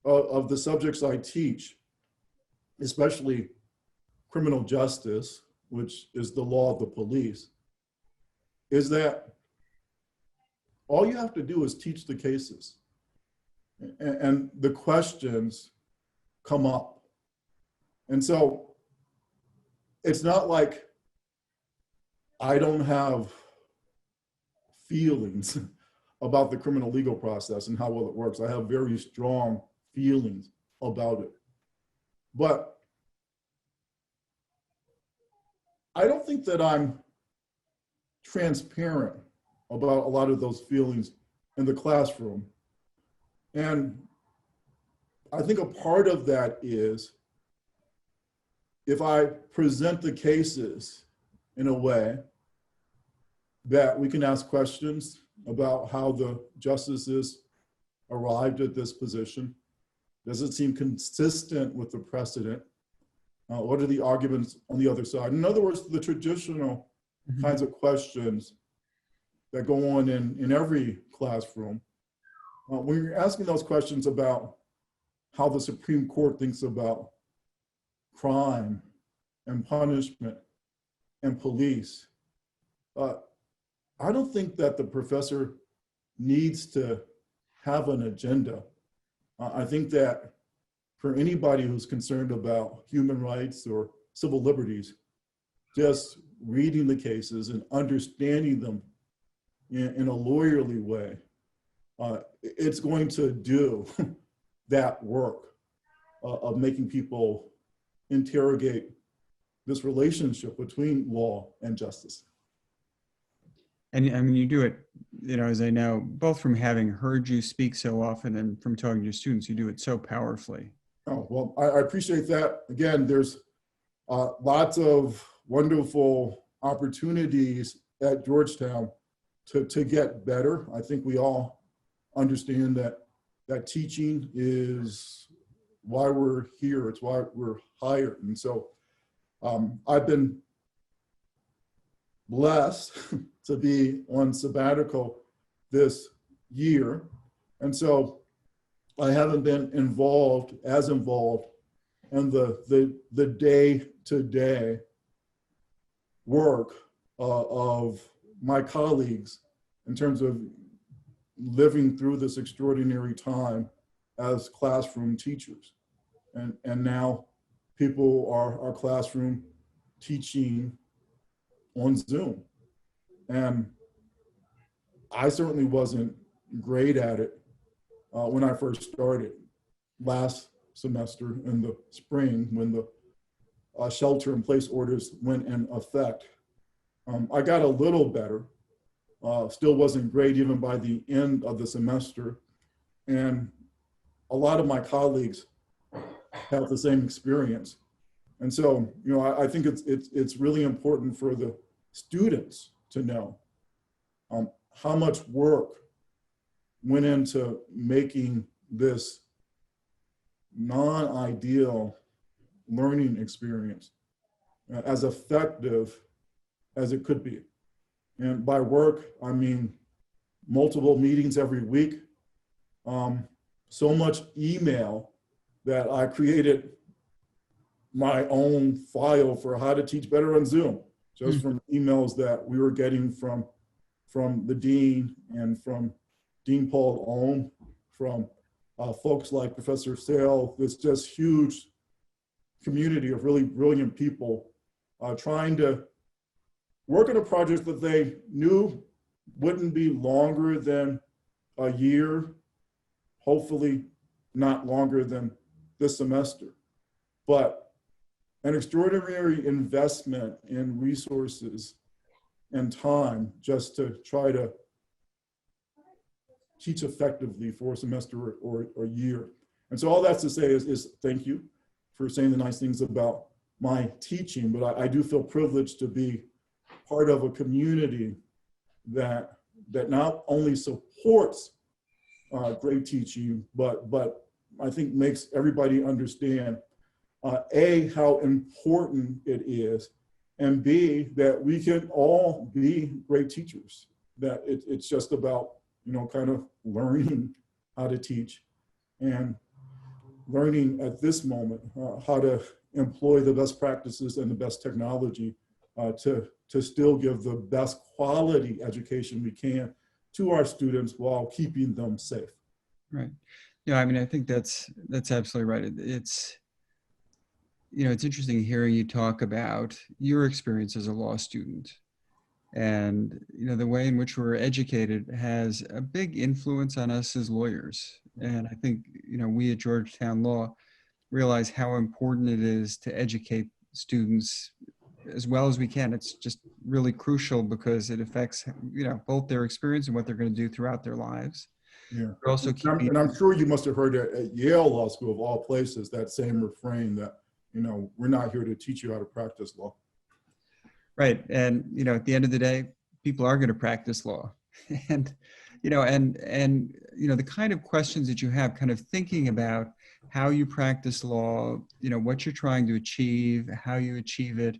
of the subjects I teach, especially criminal justice, which is the law of the police, is that all you have to do is teach the cases, and the questions come up. And so it's not like I don't have feelings about the criminal legal process and how well it works. I have very strong feelings about it. But I don't think that I'm transparent about a lot of those feelings in the classroom. And I think a part of that is if I present the cases in a way that we can ask questions about how the justices arrived at this position. Does it seem consistent with the precedent? What are the arguments on the other side? In other words, the traditional kinds of questions that go on in every classroom. When you're asking those questions about how the Supreme Court thinks about crime and punishment and police, I don't think that the professor needs to have an agenda. I think that for anybody who's concerned about human rights or civil liberties, just reading the cases and understanding them in a lawyerly way, it's going to do that work of making people interrogate this relationship between law and justice. And I mean, you do it, as I know, both from having heard you speak so often and from talking to students, you do it so powerfully. Oh, well, I appreciate that. Again, there's lots of wonderful opportunities at Georgetown to get better. I think we all understand that teaching is why we're here. It's why we're hired. And so I've been blessed to be on sabbatical this year. And so I haven't been as involved in the day-to-day work of my colleagues in terms of living through this extraordinary time as classroom teachers. And now people are classroom teaching on Zoom. And I certainly wasn't great at it when I first started last semester in the spring when the shelter-in-place orders went in effect. I got a little better, still wasn't great even by the end of the semester. And a lot of my colleagues have the same experience. And so, I think it's really important for the students to know how much work went into making this non-ideal learning experience as effective as it could be. And by work, I mean multiple meetings every week, so much email that I created my own file for how to teach better on Zoom, just from emails that we were getting from the dean and from Dean Paul Ohm, from folks like Professor Sale, this just huge community of really brilliant people trying to work on a project that they knew wouldn't be longer than a year, hopefully not longer than this semester, but an extraordinary investment in resources and time just to try to teach effectively for a semester or a year. And so all that's to say is thank you for saying the nice things about my teaching, but I do feel privileged to be part of a community that not only supports great teaching, but I think makes everybody understand, A, how important it is, and B, that we can all be great teachers, that it's just about, kind of learning how to teach and learning at this moment how to employ the best practices and the best technology to still give the best quality education we can to our students while keeping them safe. Right. Yeah, I mean, I think that's absolutely right. It's interesting hearing you talk about your experience as a law student, and the way in which we're educated has a big influence on us as lawyers. And I think we at Georgetown Law realize how important it is to educate students as well as we can. It's just really crucial because it affects both their experience and what they're going to do throughout their lives. Yeah. But also And I'm sure you must have heard at Yale Law School, of all places, that same refrain that, we're not here to teach you how to practice law. Right. And, at the end of the day, people are going to practice law. And, the kind of questions that you have, kind of thinking about how you practice law, what you're trying to achieve, how you achieve it,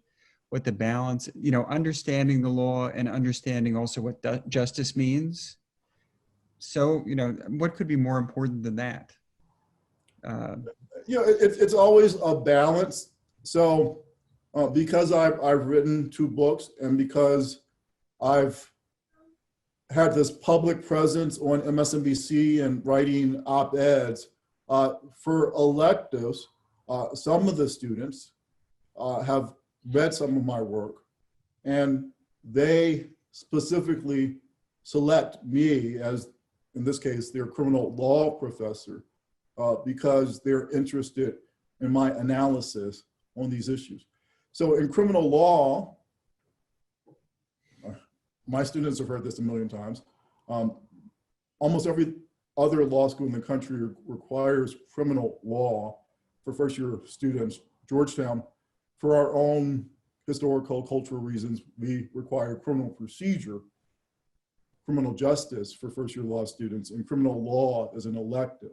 what the balance, understanding the law and understanding also what justice means. So, what could be more important than that? It's always a balance. So because I've written 2 books and because I've had this public presence on MSNBC and writing op-eds, for electives, some of the students have read some of my work, and they specifically select me as, in this case, their criminal law professor, because they're interested in my analysis on these issues. So in criminal law, my students have heard this a million times, almost every other law school in the country requires criminal law for first-year students. Georgetown, for our own historical, cultural reasons, we require criminal procedure, criminal justice for first-year law students, and criminal law as an elective.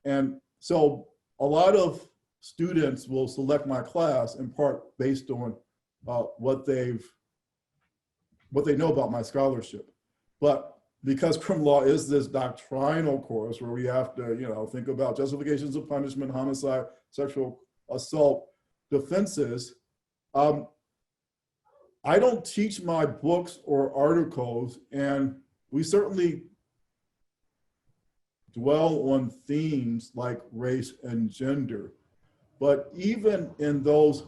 And so a lot of students will select my class in part based on what they know about my scholarship. But because criminal law is this doctrinal course where we have to, think about justifications of punishment, homicide, sexual assault, defenses, I don't teach my books or articles, and we certainly dwell on themes like race and gender. But even in those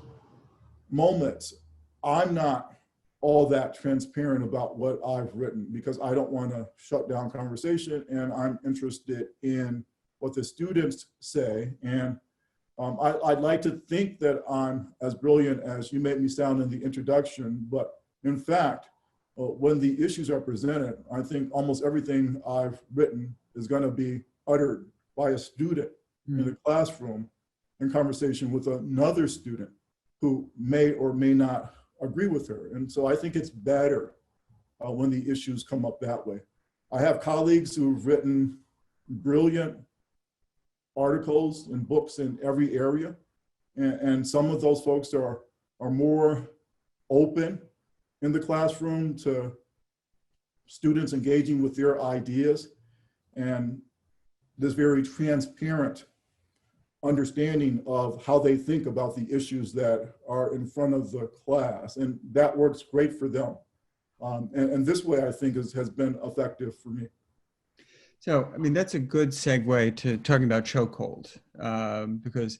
moments, I'm not all that transparent about what I've written because I don't want to shut down conversation, and I'm interested in what the students say. And I'd like to think that I'm as brilliant as you made me sound in the introduction, but in fact, when the issues are presented, I think almost everything I've written is going to be uttered by a student in the classroom in conversation with another student who may or may not agree with her. And so I think it's better when the issues come up that way. I have colleagues who've written brilliant articles and books in every area. And some of those folks are more open in the classroom to students engaging with their ideas, and this very transparent understanding of how they think about the issues that are in front of the class. And that works great for them. And this way, I think, has been effective for me. So, I mean, that's a good segue to talking about chokehold, because,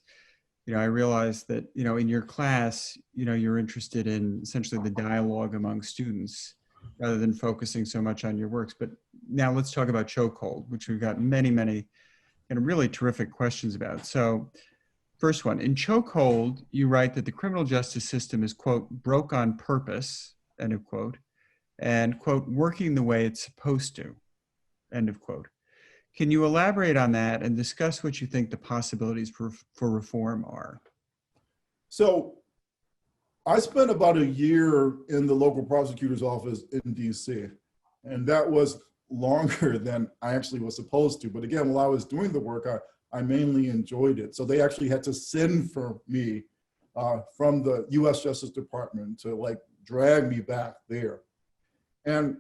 I realized that, in your class, you're interested in essentially the dialogue among students rather than focusing so much on your works. But now let's talk about chokehold, which we've got many, many really terrific questions about. So first one, in chokehold, you write that the criminal justice system is, quote, broke on purpose, end of quote, and, quote, working the way it's supposed to, end of quote. Can you elaborate on that and discuss what you think the possibilities for reform are? So I spent about a year in the local prosecutor's office in DC, and that was longer than I actually was supposed to. But again, while I was doing the work, I mainly enjoyed it. So they actually had to send for me from the US Justice Department to like drag me back there. And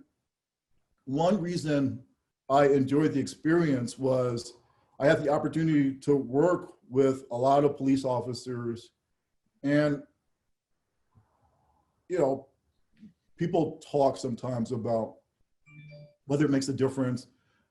one reason I enjoyed the experience was I had the opportunity to work with a lot of police officers, and you know, people talk sometimes about whether it makes a difference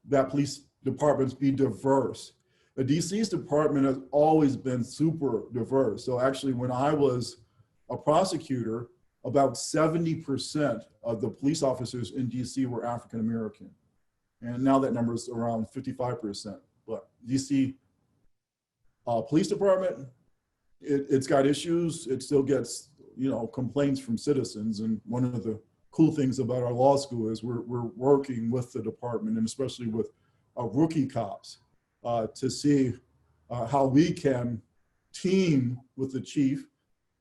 that police departments be diverse. The DC's department has always been super diverse. So actually, when I was a prosecutor, about 70% of the police officers in DC were African American. And now that number is around 55%. But DC Police Department, it's got issues. It still gets, complaints from citizens. And one of the cool things about our law school is we're working with the department, and especially with rookie cops, to see how we can team with the chief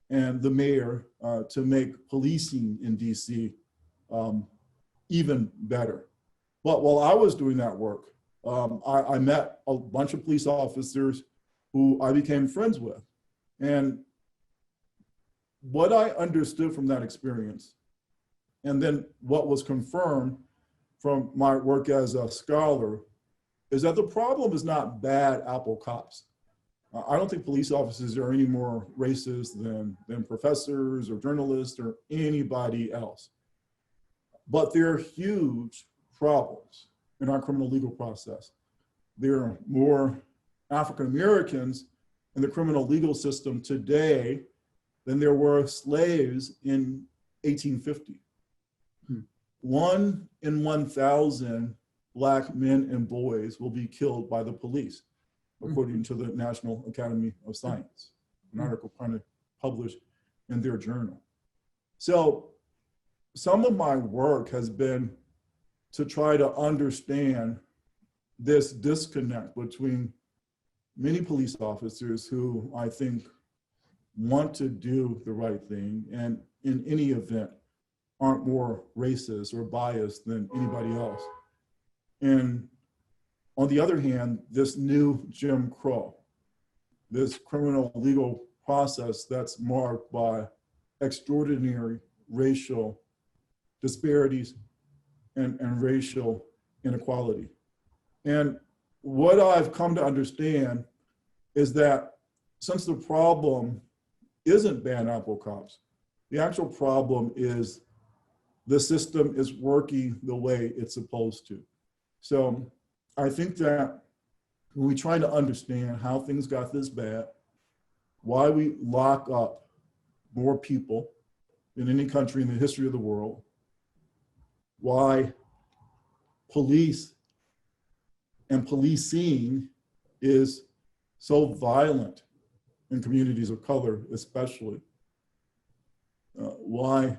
and the mayor to make policing in DC even better. But while I was doing that work, I met a bunch of police officers who I became friends with. And what I understood from that experience, and then what was confirmed from my work as a scholar, is that the problem is not bad apple cops. I don't think police officers are any more racist than professors or journalists or anybody else. But there are huge problems in our criminal legal process. There are more African Americans in the criminal legal system today than there were slaves in 1850. 1 in 1,000 Black men and boys will be killed by the police, according to the National Academy of Science, an article published in their journal. So some of my work has been to try to understand this disconnect between many police officers who I think want to do the right thing and in any event aren't more racist or biased than anybody else. And on the other hand, this new Jim Crow, this criminal legal process that's marked by extraordinary racial disparities and racial inequality. And what I've come to understand is that since the problem isn't bad apple cops, the actual problem is the system is working the way it's supposed to. So I think that when we try to understand how things got this bad, why we lock up more people than any country in the history of the world, why police and policing is so violent in communities of color, especially, why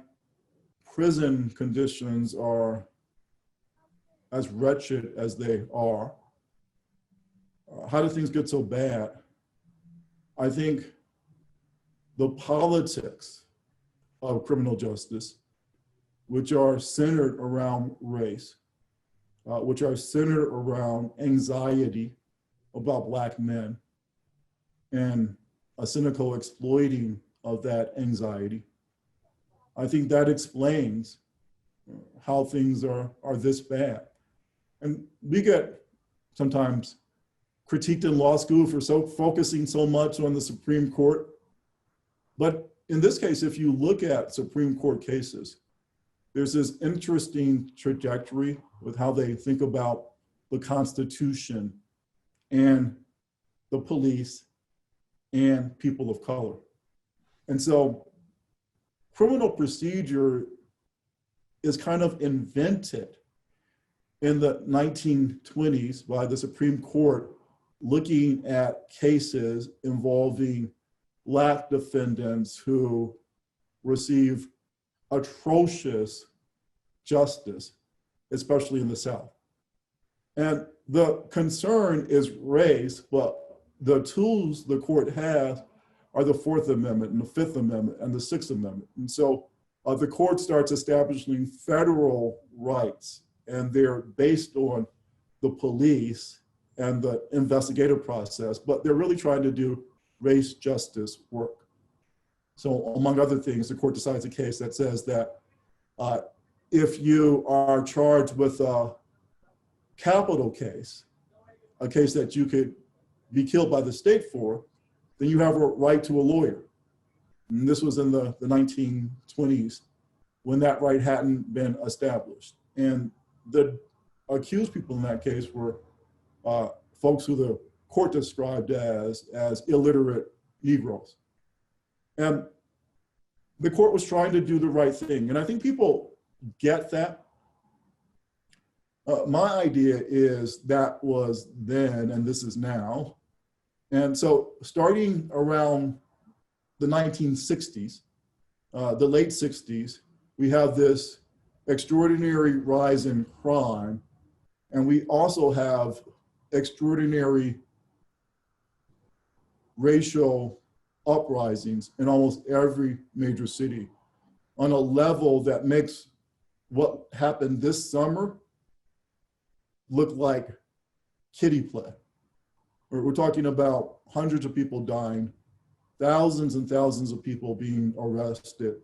prison conditions are as wretched as they are. How do things get so bad? I think the politics of criminal justice, which are centered around race, which are centered around anxiety about Black men and a cynical exploiting of that anxiety. I think that explains how things are this bad. And we get sometimes critiqued in law school for focusing so much on the Supreme Court. But in this case, if you look at Supreme Court cases, there's this interesting trajectory with how they think about the Constitution and the police and people of color. And so criminal procedure is kind of invented in the 1920s by the Supreme Court looking at cases involving Black defendants who receive atrocious justice, especially in the South. And the concern is race, but the tools the court has are the Fourth Amendment and the Fifth Amendment and the Sixth Amendment. And so the court starts establishing federal rights and they're based on the police and the investigative process, but they're really trying to do race justice work. So among other things, the court decides a case that says that if you are charged with a capital case, a case that you could be killed by the state for, then you have a right to a lawyer. And this was in the 1920s when that right hadn't been established. And the accused people in that case were folks who the court described as illiterate Negroes. And the court was trying to do the right thing. And I think people get that. My idea is that was then and this is now. And so starting around the 1960s, the late 60s, we have this extraordinary rise in crime. And we also have extraordinary racial uprisings in almost every major city on a level that makes what happened this summer look like kiddie play. We're talking about hundreds of people dying, thousands and thousands of people being arrested,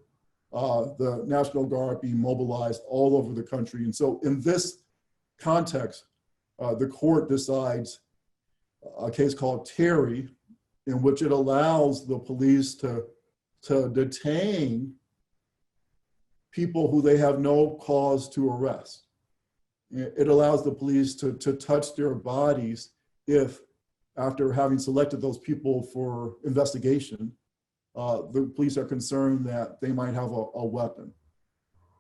the National Guard being mobilized all over the country. And so in this context, the court decides a case called Terry, in which it allows the police to detain people who they have no cause to arrest. It allows the police to touch their bodies if, after having selected those people for investigation, the police are concerned that they might have a weapon.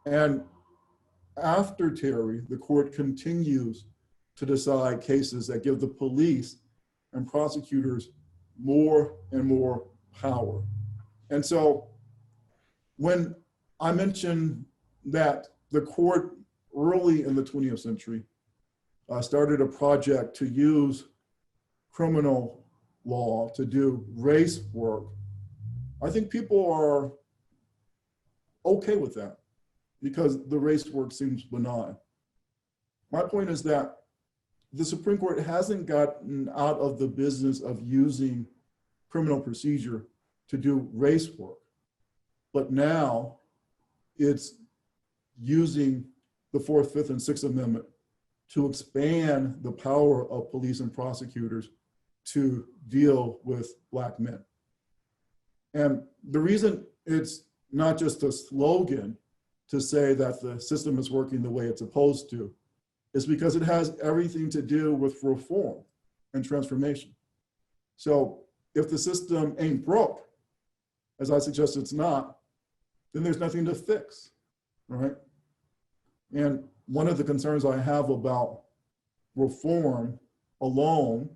And after Terry, the court continues to decide cases that give the police and prosecutors more and more power. And so when I mentioned that the court early in the 20th century started a project to use criminal law to do race work, I think people are okay with that because the race work seems benign. My point is that the Supreme Court hasn't gotten out of the business of using criminal procedure to do race work, but now it's using the Fourth, Fifth, and Sixth Amendment to expand the power of police and prosecutors to deal with Black men. And the reason it's not just a slogan to say that the system is working the way it's supposed to is because it has everything to do with reform and transformation. So if the system ain't broke, as I suggest it's not, then there's nothing to fix, right? And one of the concerns I have about reform alone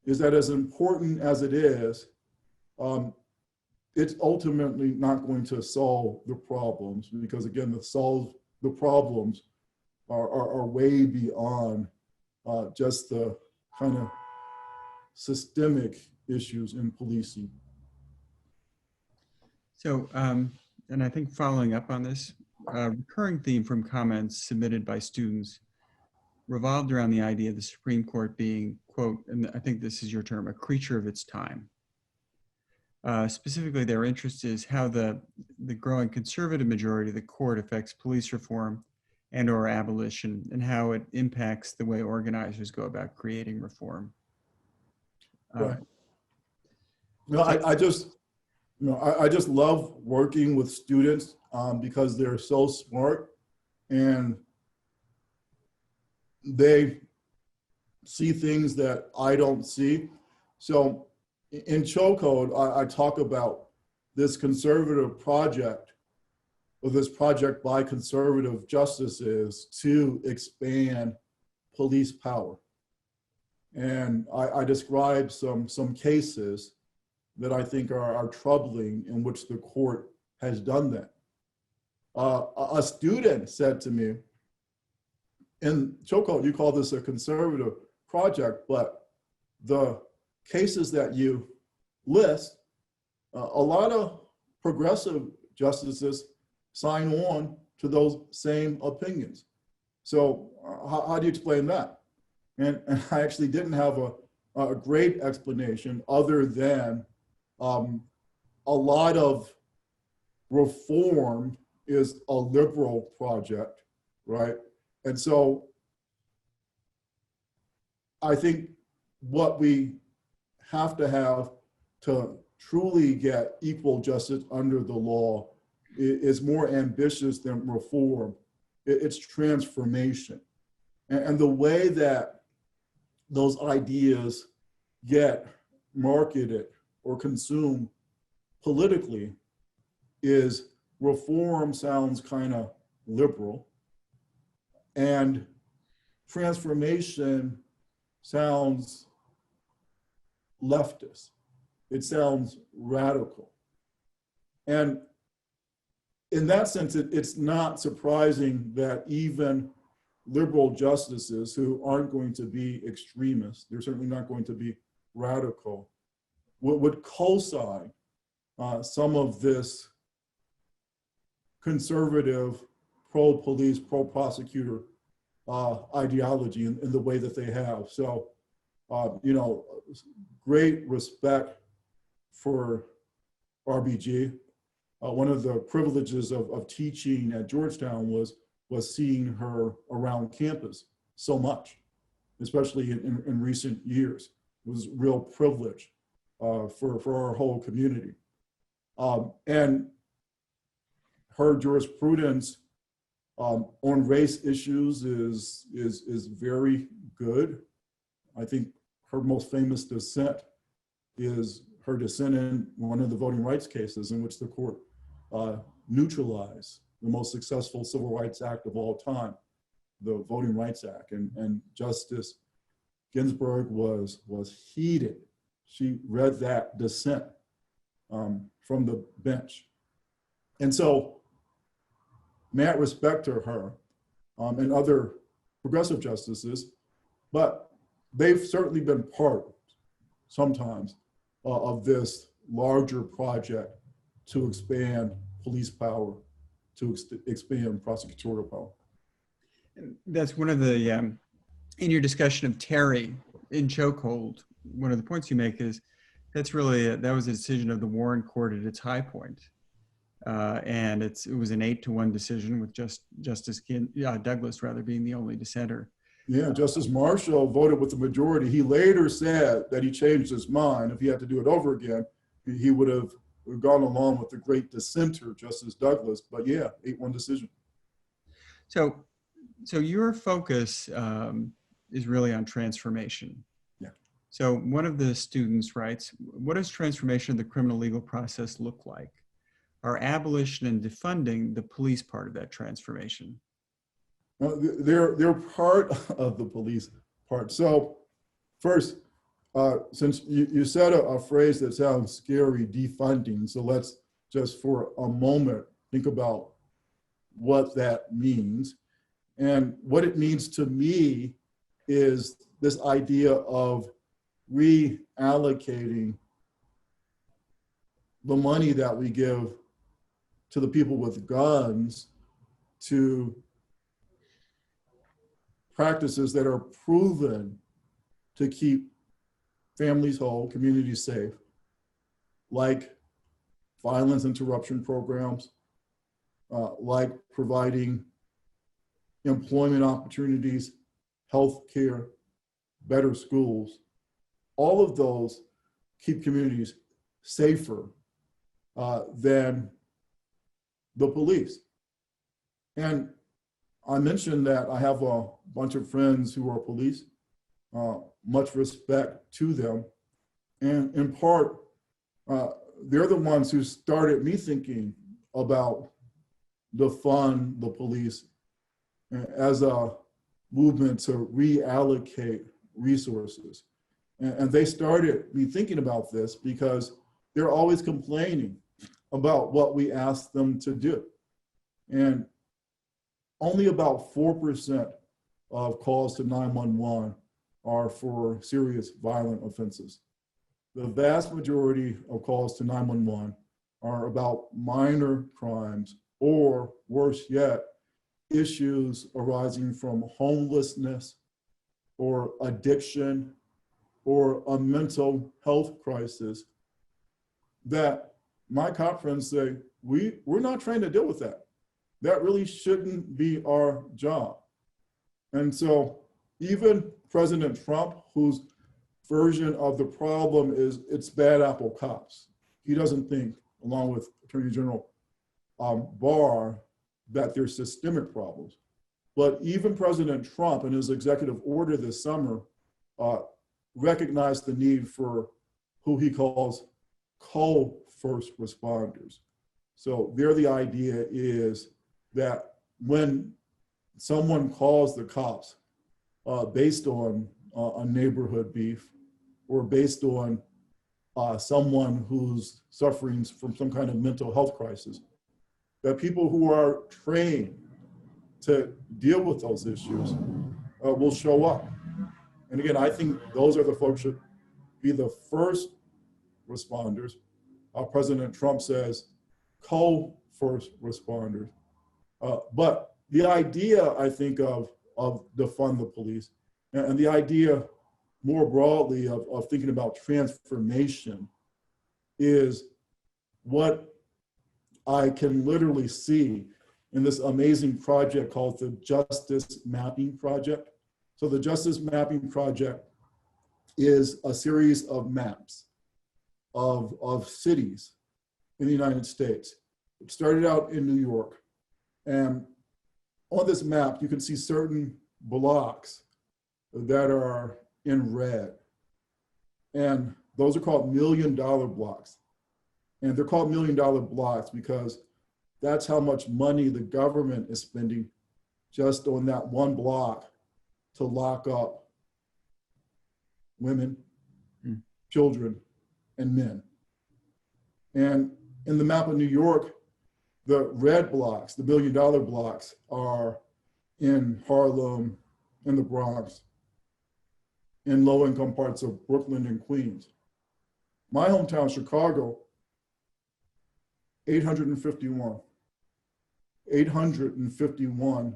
is that as important as it is, it's ultimately not going to solve the problems because again, the problems are way beyond just the kind of systemic issues in policing. So, and I think following up on this, a recurring theme from comments submitted by students revolved around the idea of the Supreme Court being, quote, and I think this is your term, a creature of its time. Specifically, their interest is how the growing conservative majority of the court affects police reform and or abolition and how it impacts the way organizers go about creating reform. Right. I just love working with students because they're so smart and they see things that I don't see. So in Chocode, I talk about this conservative project, or this project by conservative justices to expand police power. And I describe some cases that I think are troubling in which the court has done that. A student said to me, in Chocode, you call this a conservative project, but the cases that you list, a lot of progressive justices sign on to those same opinions. So how do you explain that? And I actually didn't have a great explanation other than a lot of reform is a liberal project, right? And so I think what we have to truly get equal justice under the law is more ambitious than reform. It's transformation. And the way that those ideas get marketed or consumed politically is reform sounds kind of liberal and transformation sounds leftist. It sounds radical. And in that sense, it's not surprising that even liberal justices who aren't going to be extremists, they're certainly not going to be radical, would co-sign some of this conservative, pro-police, pro-prosecutor ideology in the way that they have. So, you know, great respect for RBG. One of the privileges of teaching at Georgetown was seeing her around campus so much, especially in recent years. It was a real privilege for our whole community. And her jurisprudence on race issues is very good. I think her most famous dissent is her dissent in one of the voting rights cases in which the court neutralized the most successful civil rights act of all time, the Voting Rights Act. And Justice Ginsburg was heated. She read that dissent from the bench. And so, mad respect to her and other progressive justices, but they've certainly been part sometimes of this larger project to expand police power, to expand prosecutorial power. That's one of the, in your discussion of Terry in chokehold, one of the points you make is that's really, that was a decision of the Warren Court at its high point. And it was an 8-1 decision with Justice Douglas rather being the only dissenter. Yeah, Justice Marshall voted with the majority. He later said that he changed his mind. If he had to do it over again, he would have gone along with the great dissenter, Justice Douglas. But yeah, 8-1 decision. So your focus is really on transformation. Yeah. So one of the students writes, what does transformation of the criminal legal process look like? Are abolition and defunding the police part of that transformation? Well, they're part of the police part. So first, since you said a phrase that sounds scary, defunding, so let's just for a moment think about what that means. And what it means to me is this idea of reallocating the money that we give to the people with guns to practices that are proven to keep families whole, communities safe, like violence interruption programs, like providing employment opportunities, health care, better schools. All of those keep communities safer than the police. And I mentioned that I have a bunch of friends who are police, much respect to them. And in part, they're the ones who started me thinking about defund the police as a movement to reallocate resources. And they started me thinking about this because they're always complaining about what we ask them to do. And only about 4% of calls to 911 are for serious violent offenses. The vast majority of calls to 911 are about minor crimes, or worse yet, issues arising from homelessness or addiction or a mental health crisis, that my cop friends say, we're not trained to deal with that. That really shouldn't be our job. And so even President Trump, whose version of the problem is it's bad apple cops, he doesn't think, along with Attorney General Barr, that there's systemic problems. But even President Trump, in his executive order this summer, recognized the need for who he calls co-first responders. So there the idea is that when someone calls the cops based on a neighborhood beef or based on someone who's suffering from some kind of mental health crisis, that people who are trained to deal with those issues will show up. And again, I think those are the folks should be the first responders. President Trump says co-first responders. But the idea, I think, of defund the police, and the idea more broadly of thinking about transformation is what I can literally see in this amazing project called the Justice Mapping Project. So the Justice Mapping Project is a series of maps of cities in the United States. It started out in New York. And on this map, you can see certain blocks that are in red. And those are called $1 million blocks. And they're called $1 million blocks because that's how much money the government is spending just on that one block to lock up women, children, and men. And in the map of New York, the red blocks, the $1 billion blocks, are in Harlem, in the Bronx, in low-income parts of Brooklyn and Queens. My hometown, Chicago, 851 $851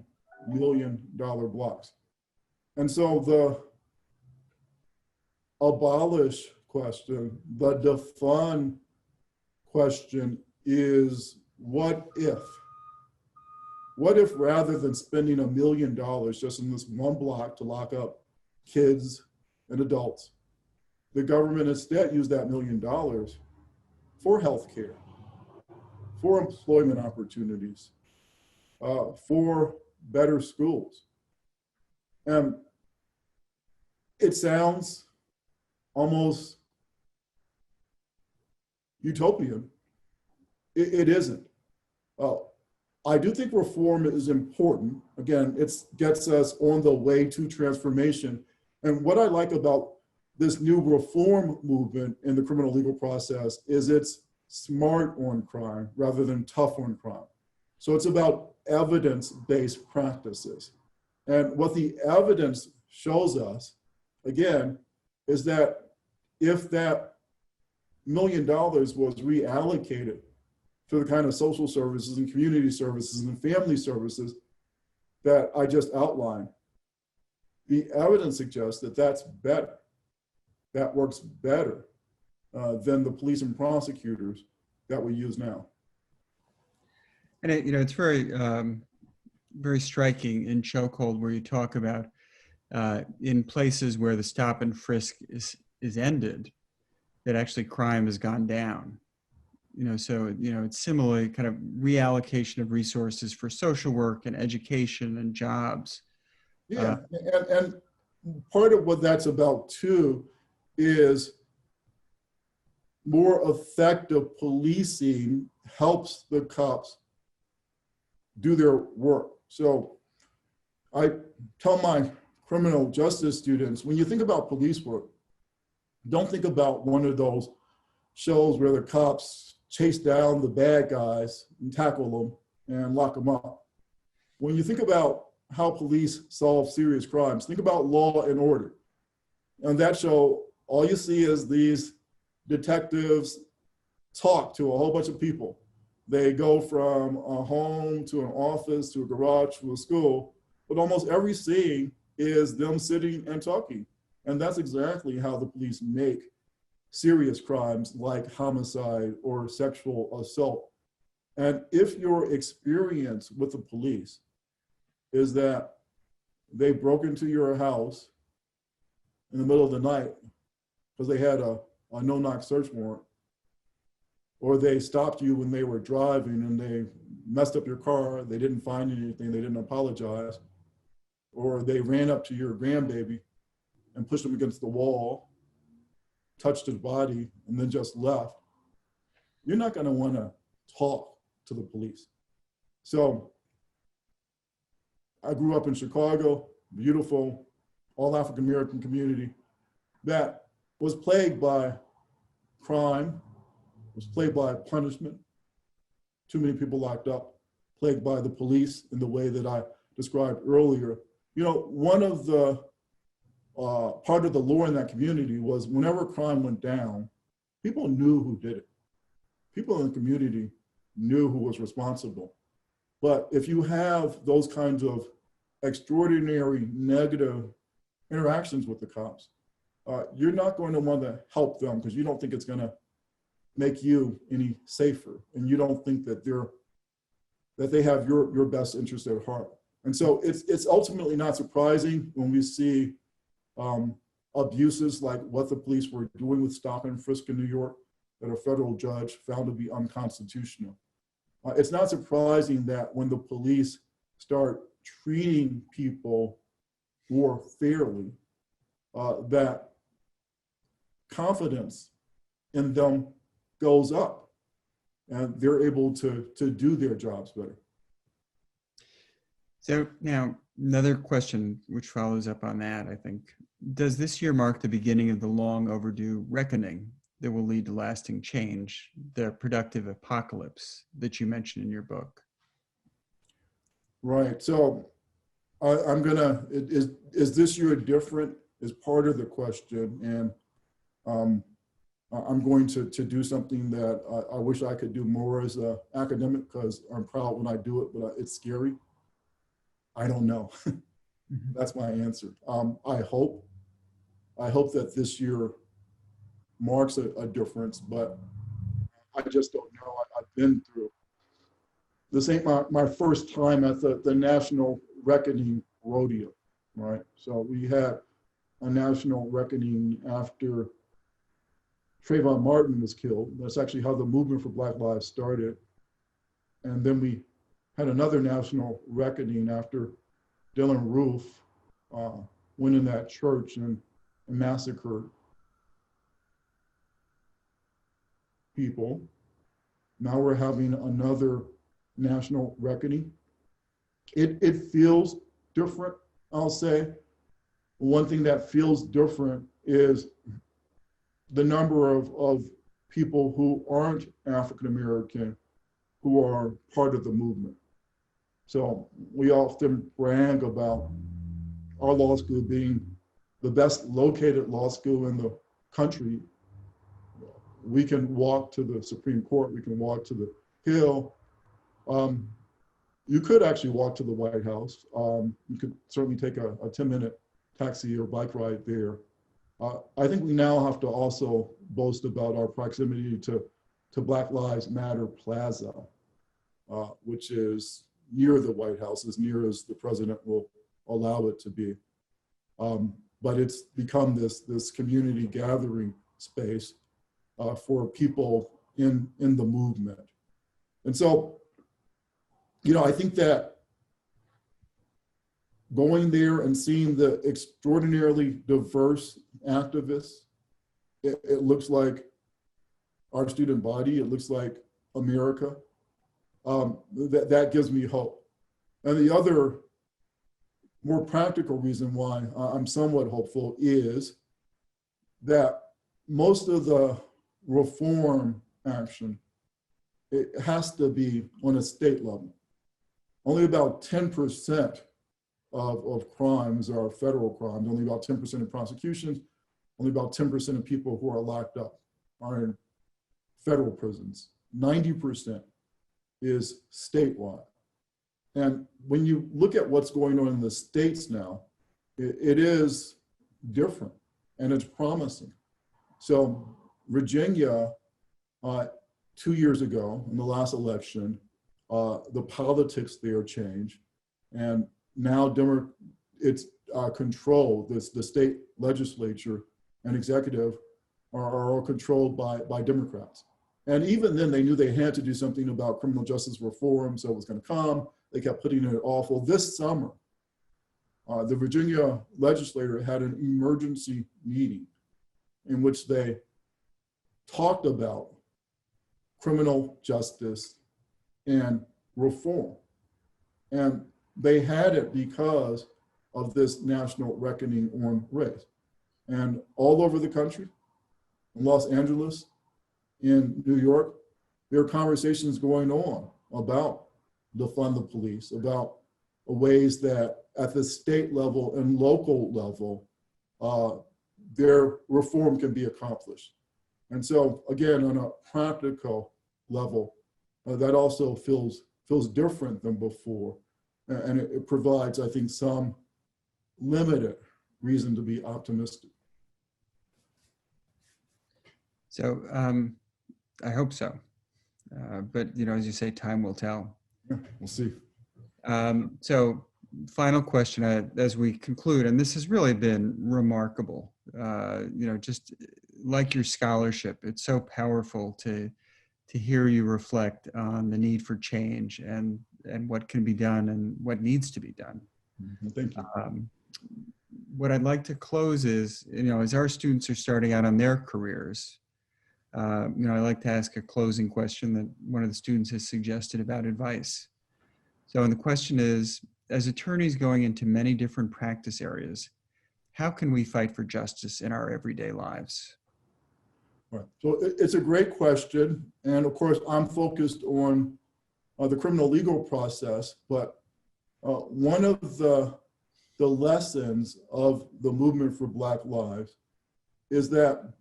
million blocks. And so the abolish question, the defund question is, what if rather than spending $1 million just in this one block to lock up kids and adults, the government instead used that $1 million for healthcare, for employment opportunities, for better schools. And it sounds almost utopian. It isn't. I do think reform is important. Again, it gets us on the way to transformation. And what I like about this new reform movement in the criminal legal process is it's smart on crime rather than tough on crime. So it's about evidence-based practices. And what the evidence shows us, again, is that if that $1 million was reallocated to the kind of social services and community services and family services that I just outlined, the evidence suggests that that's better. That works better than the police and prosecutors that we use now. And it's very, very striking in Chokehold where you talk about in places where the stop and frisk is ended, that actually crime has gone down. So it's similarly kind of reallocation of resources for social work and education and jobs. Yeah, and part of what that's about too is more effective policing helps the cops do their work. So I tell my criminal justice students, when you think about police work, don't think about one of those shows where the cops chase down the bad guys and tackle them and lock them up. When you think about how police solve serious crimes, think about Law and Order. On that show, all you see is these detectives talk to a whole bunch of people They go from a home to an office to a garage to a school, but almost every scene is them sitting and talking. And that's exactly how the police make serious crimes like homicide or sexual assault. And if your experience with the police is that they broke into your house in the middle of the night because they had a no-knock search warrant, or they stopped you when they were driving and they messed up your car, they didn't find anything, they didn't apologize, or they ran up to your grandbaby and pushed him against the wall, touched his body, and then just left, you're not gonna wanna talk to the police. So I grew up in Chicago, beautiful, all African-American community that was plagued by crime, was plagued by punishment, too many people locked up, plagued by the police in the way that I described earlier. You know, one of the part of the lore in that community was whenever crime went down, people knew who did it. People in the community knew who was responsible. But if you have those kinds of extraordinary negative interactions with the cops, you're not going to want to help them because you don't think it's going to make you any safer, and you don't think that they have your best interest at heart. And so it's ultimately not surprising when we see abuses like what the police were doing with stop and frisk in New York that a federal judge found to be unconstitutional. It's not surprising that when the police start treating people more fairly, that confidence in them goes up and they're able to do their jobs better. So now another question which follows up on that, I think. Does this year mark the beginning of the long overdue reckoning that will lead to lasting change, the productive apocalypse that you mentioned in your book? Right, so I'm gonna, is this year different is part of the question, and I'm going to do something that I wish I could do more as an academic because I'm proud when I do it, but it's scary. I don't know. That's my answer. I hope that this year marks a difference, but I just don't know. I've been through. This ain't my first time at the National Reckoning Rodeo, right? So we had a national reckoning after Trayvon Martin was killed. That's actually how the movement for Black Lives started. And then we had another national reckoning after Dylan Roof went in that church and massacred people. Now we're having another national reckoning. It feels different, I'll say. One thing that feels different is the number of people who aren't African-American who are part of the movement. So we often brag about our law school being the best located law school in the country. We can walk to the Supreme Court, we can walk to the Hill. You could actually walk to the White House. You could certainly take a 10-minute taxi or bike ride there. I think we now have to also boast about our proximity to Black Lives Matter Plaza, which is near the White House, as near as the president will allow it to be. But it's become this community gathering space for people in the movement. And so, you know, I think that going there and seeing the extraordinarily diverse activists, it looks like our student body, it looks like America, that gives me hope. And the other more practical reason why I'm somewhat hopeful is that most of the reform action, it has to be on a state level. Only about 10% of crimes are federal crimes, only about 10% of prosecutions, only about 10% of people who are locked up are in federal prisons. 90% is statewide. And when you look at what's going on in the states now, it is different and it's promising. So Virginia, 2 years ago in the last election, the politics there changed, and now it's controlled. The state legislature and executive are all controlled by Democrats. And even then, they knew they had to do something about criminal justice reform, so it was going to come. They kept putting it off. Well, this summer, the Virginia legislature had an emergency meeting in which they talked about criminal justice and reform. And they had it because of this national reckoning on race. And all over the country, in Los Angeles, in New York, there are conversations going on about defund the police, about ways that at the state level and local level, their reform can be accomplished. And so again, on a practical level, that also feels different than before. And it provides, I think, some limited reason to be optimistic. So I hope so. But, you know, as you say, time will tell. Yeah, we'll see. So final question as we conclude, and this has really been remarkable, you know, just like your scholarship, it's so powerful to hear you reflect on the need for change and what can be done and what needs to be done. Thank you. What I'd like to close is, you know, as our students are starting out on their careers, you know, I like to ask a closing question that one of the students has suggested about advice. So, and the question is, as attorneys going into many different practice areas, how can we fight for justice in our everyday lives? Right. So it's a great question. And of course, I'm focused on the criminal legal process, but one of the lessons of the movement for Black Lives is that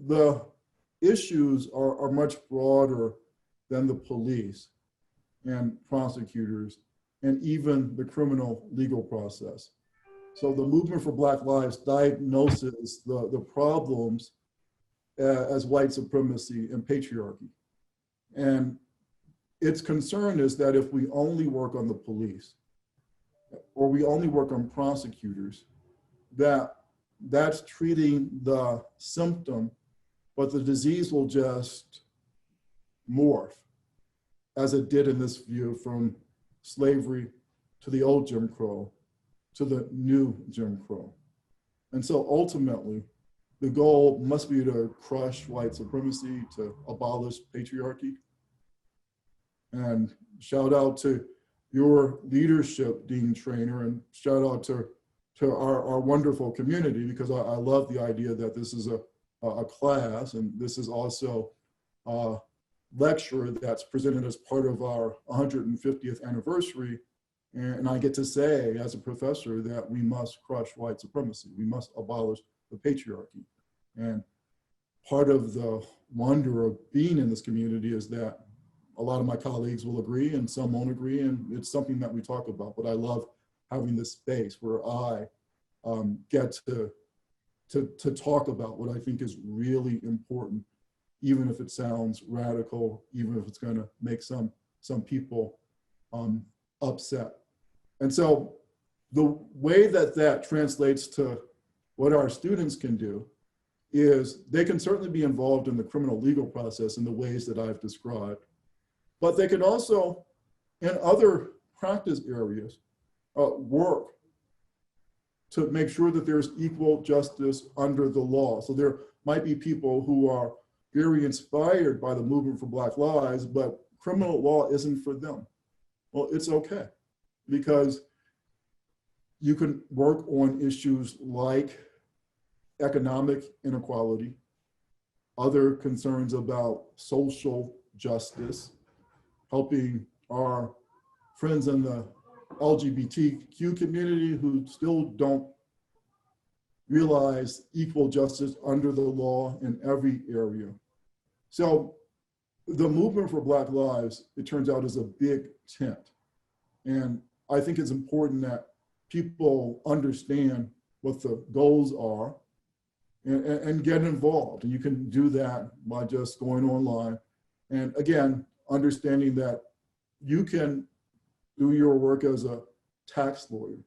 the issues are much broader than the police and prosecutors and even the criminal legal process. So the movement for Black Lives diagnoses the problems as white supremacy and patriarchy. And its concern is that if we only work on the police or we only work on prosecutors, that's treating the symptom, but the disease will just morph as it did in this view from slavery to the old Jim Crow to the new Jim Crow. And so ultimately, the goal must be to crush white supremacy, to abolish patriarchy. And shout out to your leadership, Dean Treanor, and shout out to our wonderful community, because I love the idea that this is a class, and this is also a lecture that's presented as part of our 150th anniversary. And I get to say, as a professor, that we must crush white supremacy. We must abolish the patriarchy. And part of the wonder of being in this community is that a lot of my colleagues will agree and some won't agree, and it's something that we talk about. But I love having this space where I get to talk about what I think is really important, even if it sounds radical, even if it's going to make some people upset. And so the way that translates to what our students can do is they can certainly be involved in the criminal legal process in the ways that I've described, but they can also, in other practice areas, work to make sure that there's equal justice under the law. So there might be people who are very inspired by the movement for Black Lives, but criminal law isn't for them. Well, it's okay, because you can work on issues like economic inequality, other concerns about social justice, helping our friends in the LGBTQ community who still don't realize equal justice under the law in every area. So The movement for Black Lives, it turns out, is a big tent. And I think it's important that people understand what the goals are and get involved. And you can do that by just going online. And again, understanding that you can do your work as a tax lawyer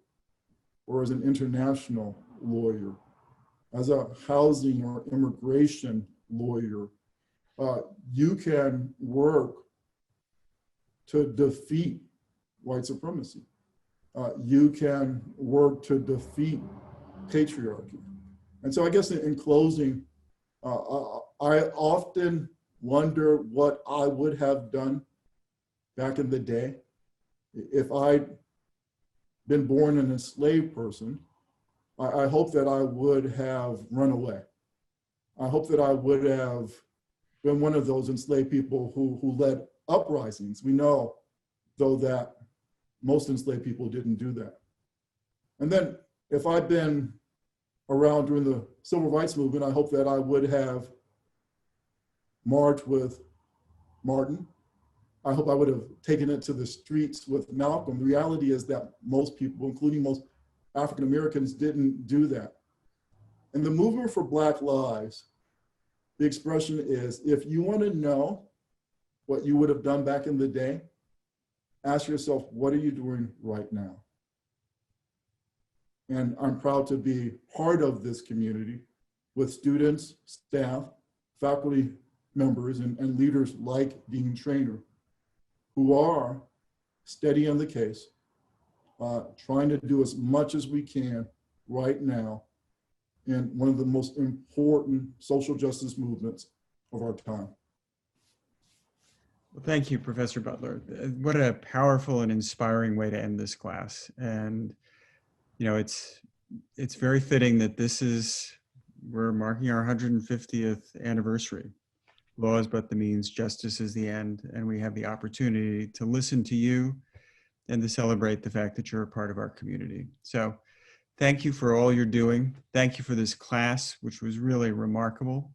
or as an international lawyer, as a housing or immigration lawyer. You can work to defeat white supremacy. You can work to defeat patriarchy. And so I guess in closing, I often wonder what I would have done back in the day if I'd been born an enslaved person. I hope that I would have run away. I hope that I would have been one of those enslaved people who led uprisings. We know, though, that most enslaved people didn't do that. And then if I'd been around during the civil rights movement, I hope that I would have marched with Martin. I hope I would have taken it to the streets with Malcolm. The reality is that most people, including most African Americans, didn't do that. And the movement for Black Lives, the expression is, if you want to know what you would have done back in the day, ask yourself, what are you doing right now? And I'm proud to be part of this community with students, staff, faculty members, and leaders like Dean Treanor, who are steady on the case, trying to do as much as we can right now in one of the most important social justice movements of our time. Well, thank you, Professor Butler. What a powerful and inspiring way to end this class. And, you know, it's very fitting that we're marking our 150th anniversary. Law is but the means, justice is the end. And we have the opportunity to listen to you and to celebrate the fact that you're a part of our community. So thank you for all you're doing. Thank you for this class, which was really remarkable.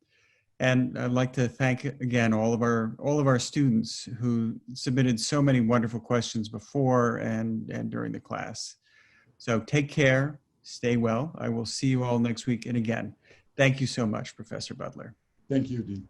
And I'd like to thank again all of our students who submitted so many wonderful questions before and during the class. So take care, stay well. I will see you all next week. And again, thank you so much, Professor Butler. Thank you, Dean.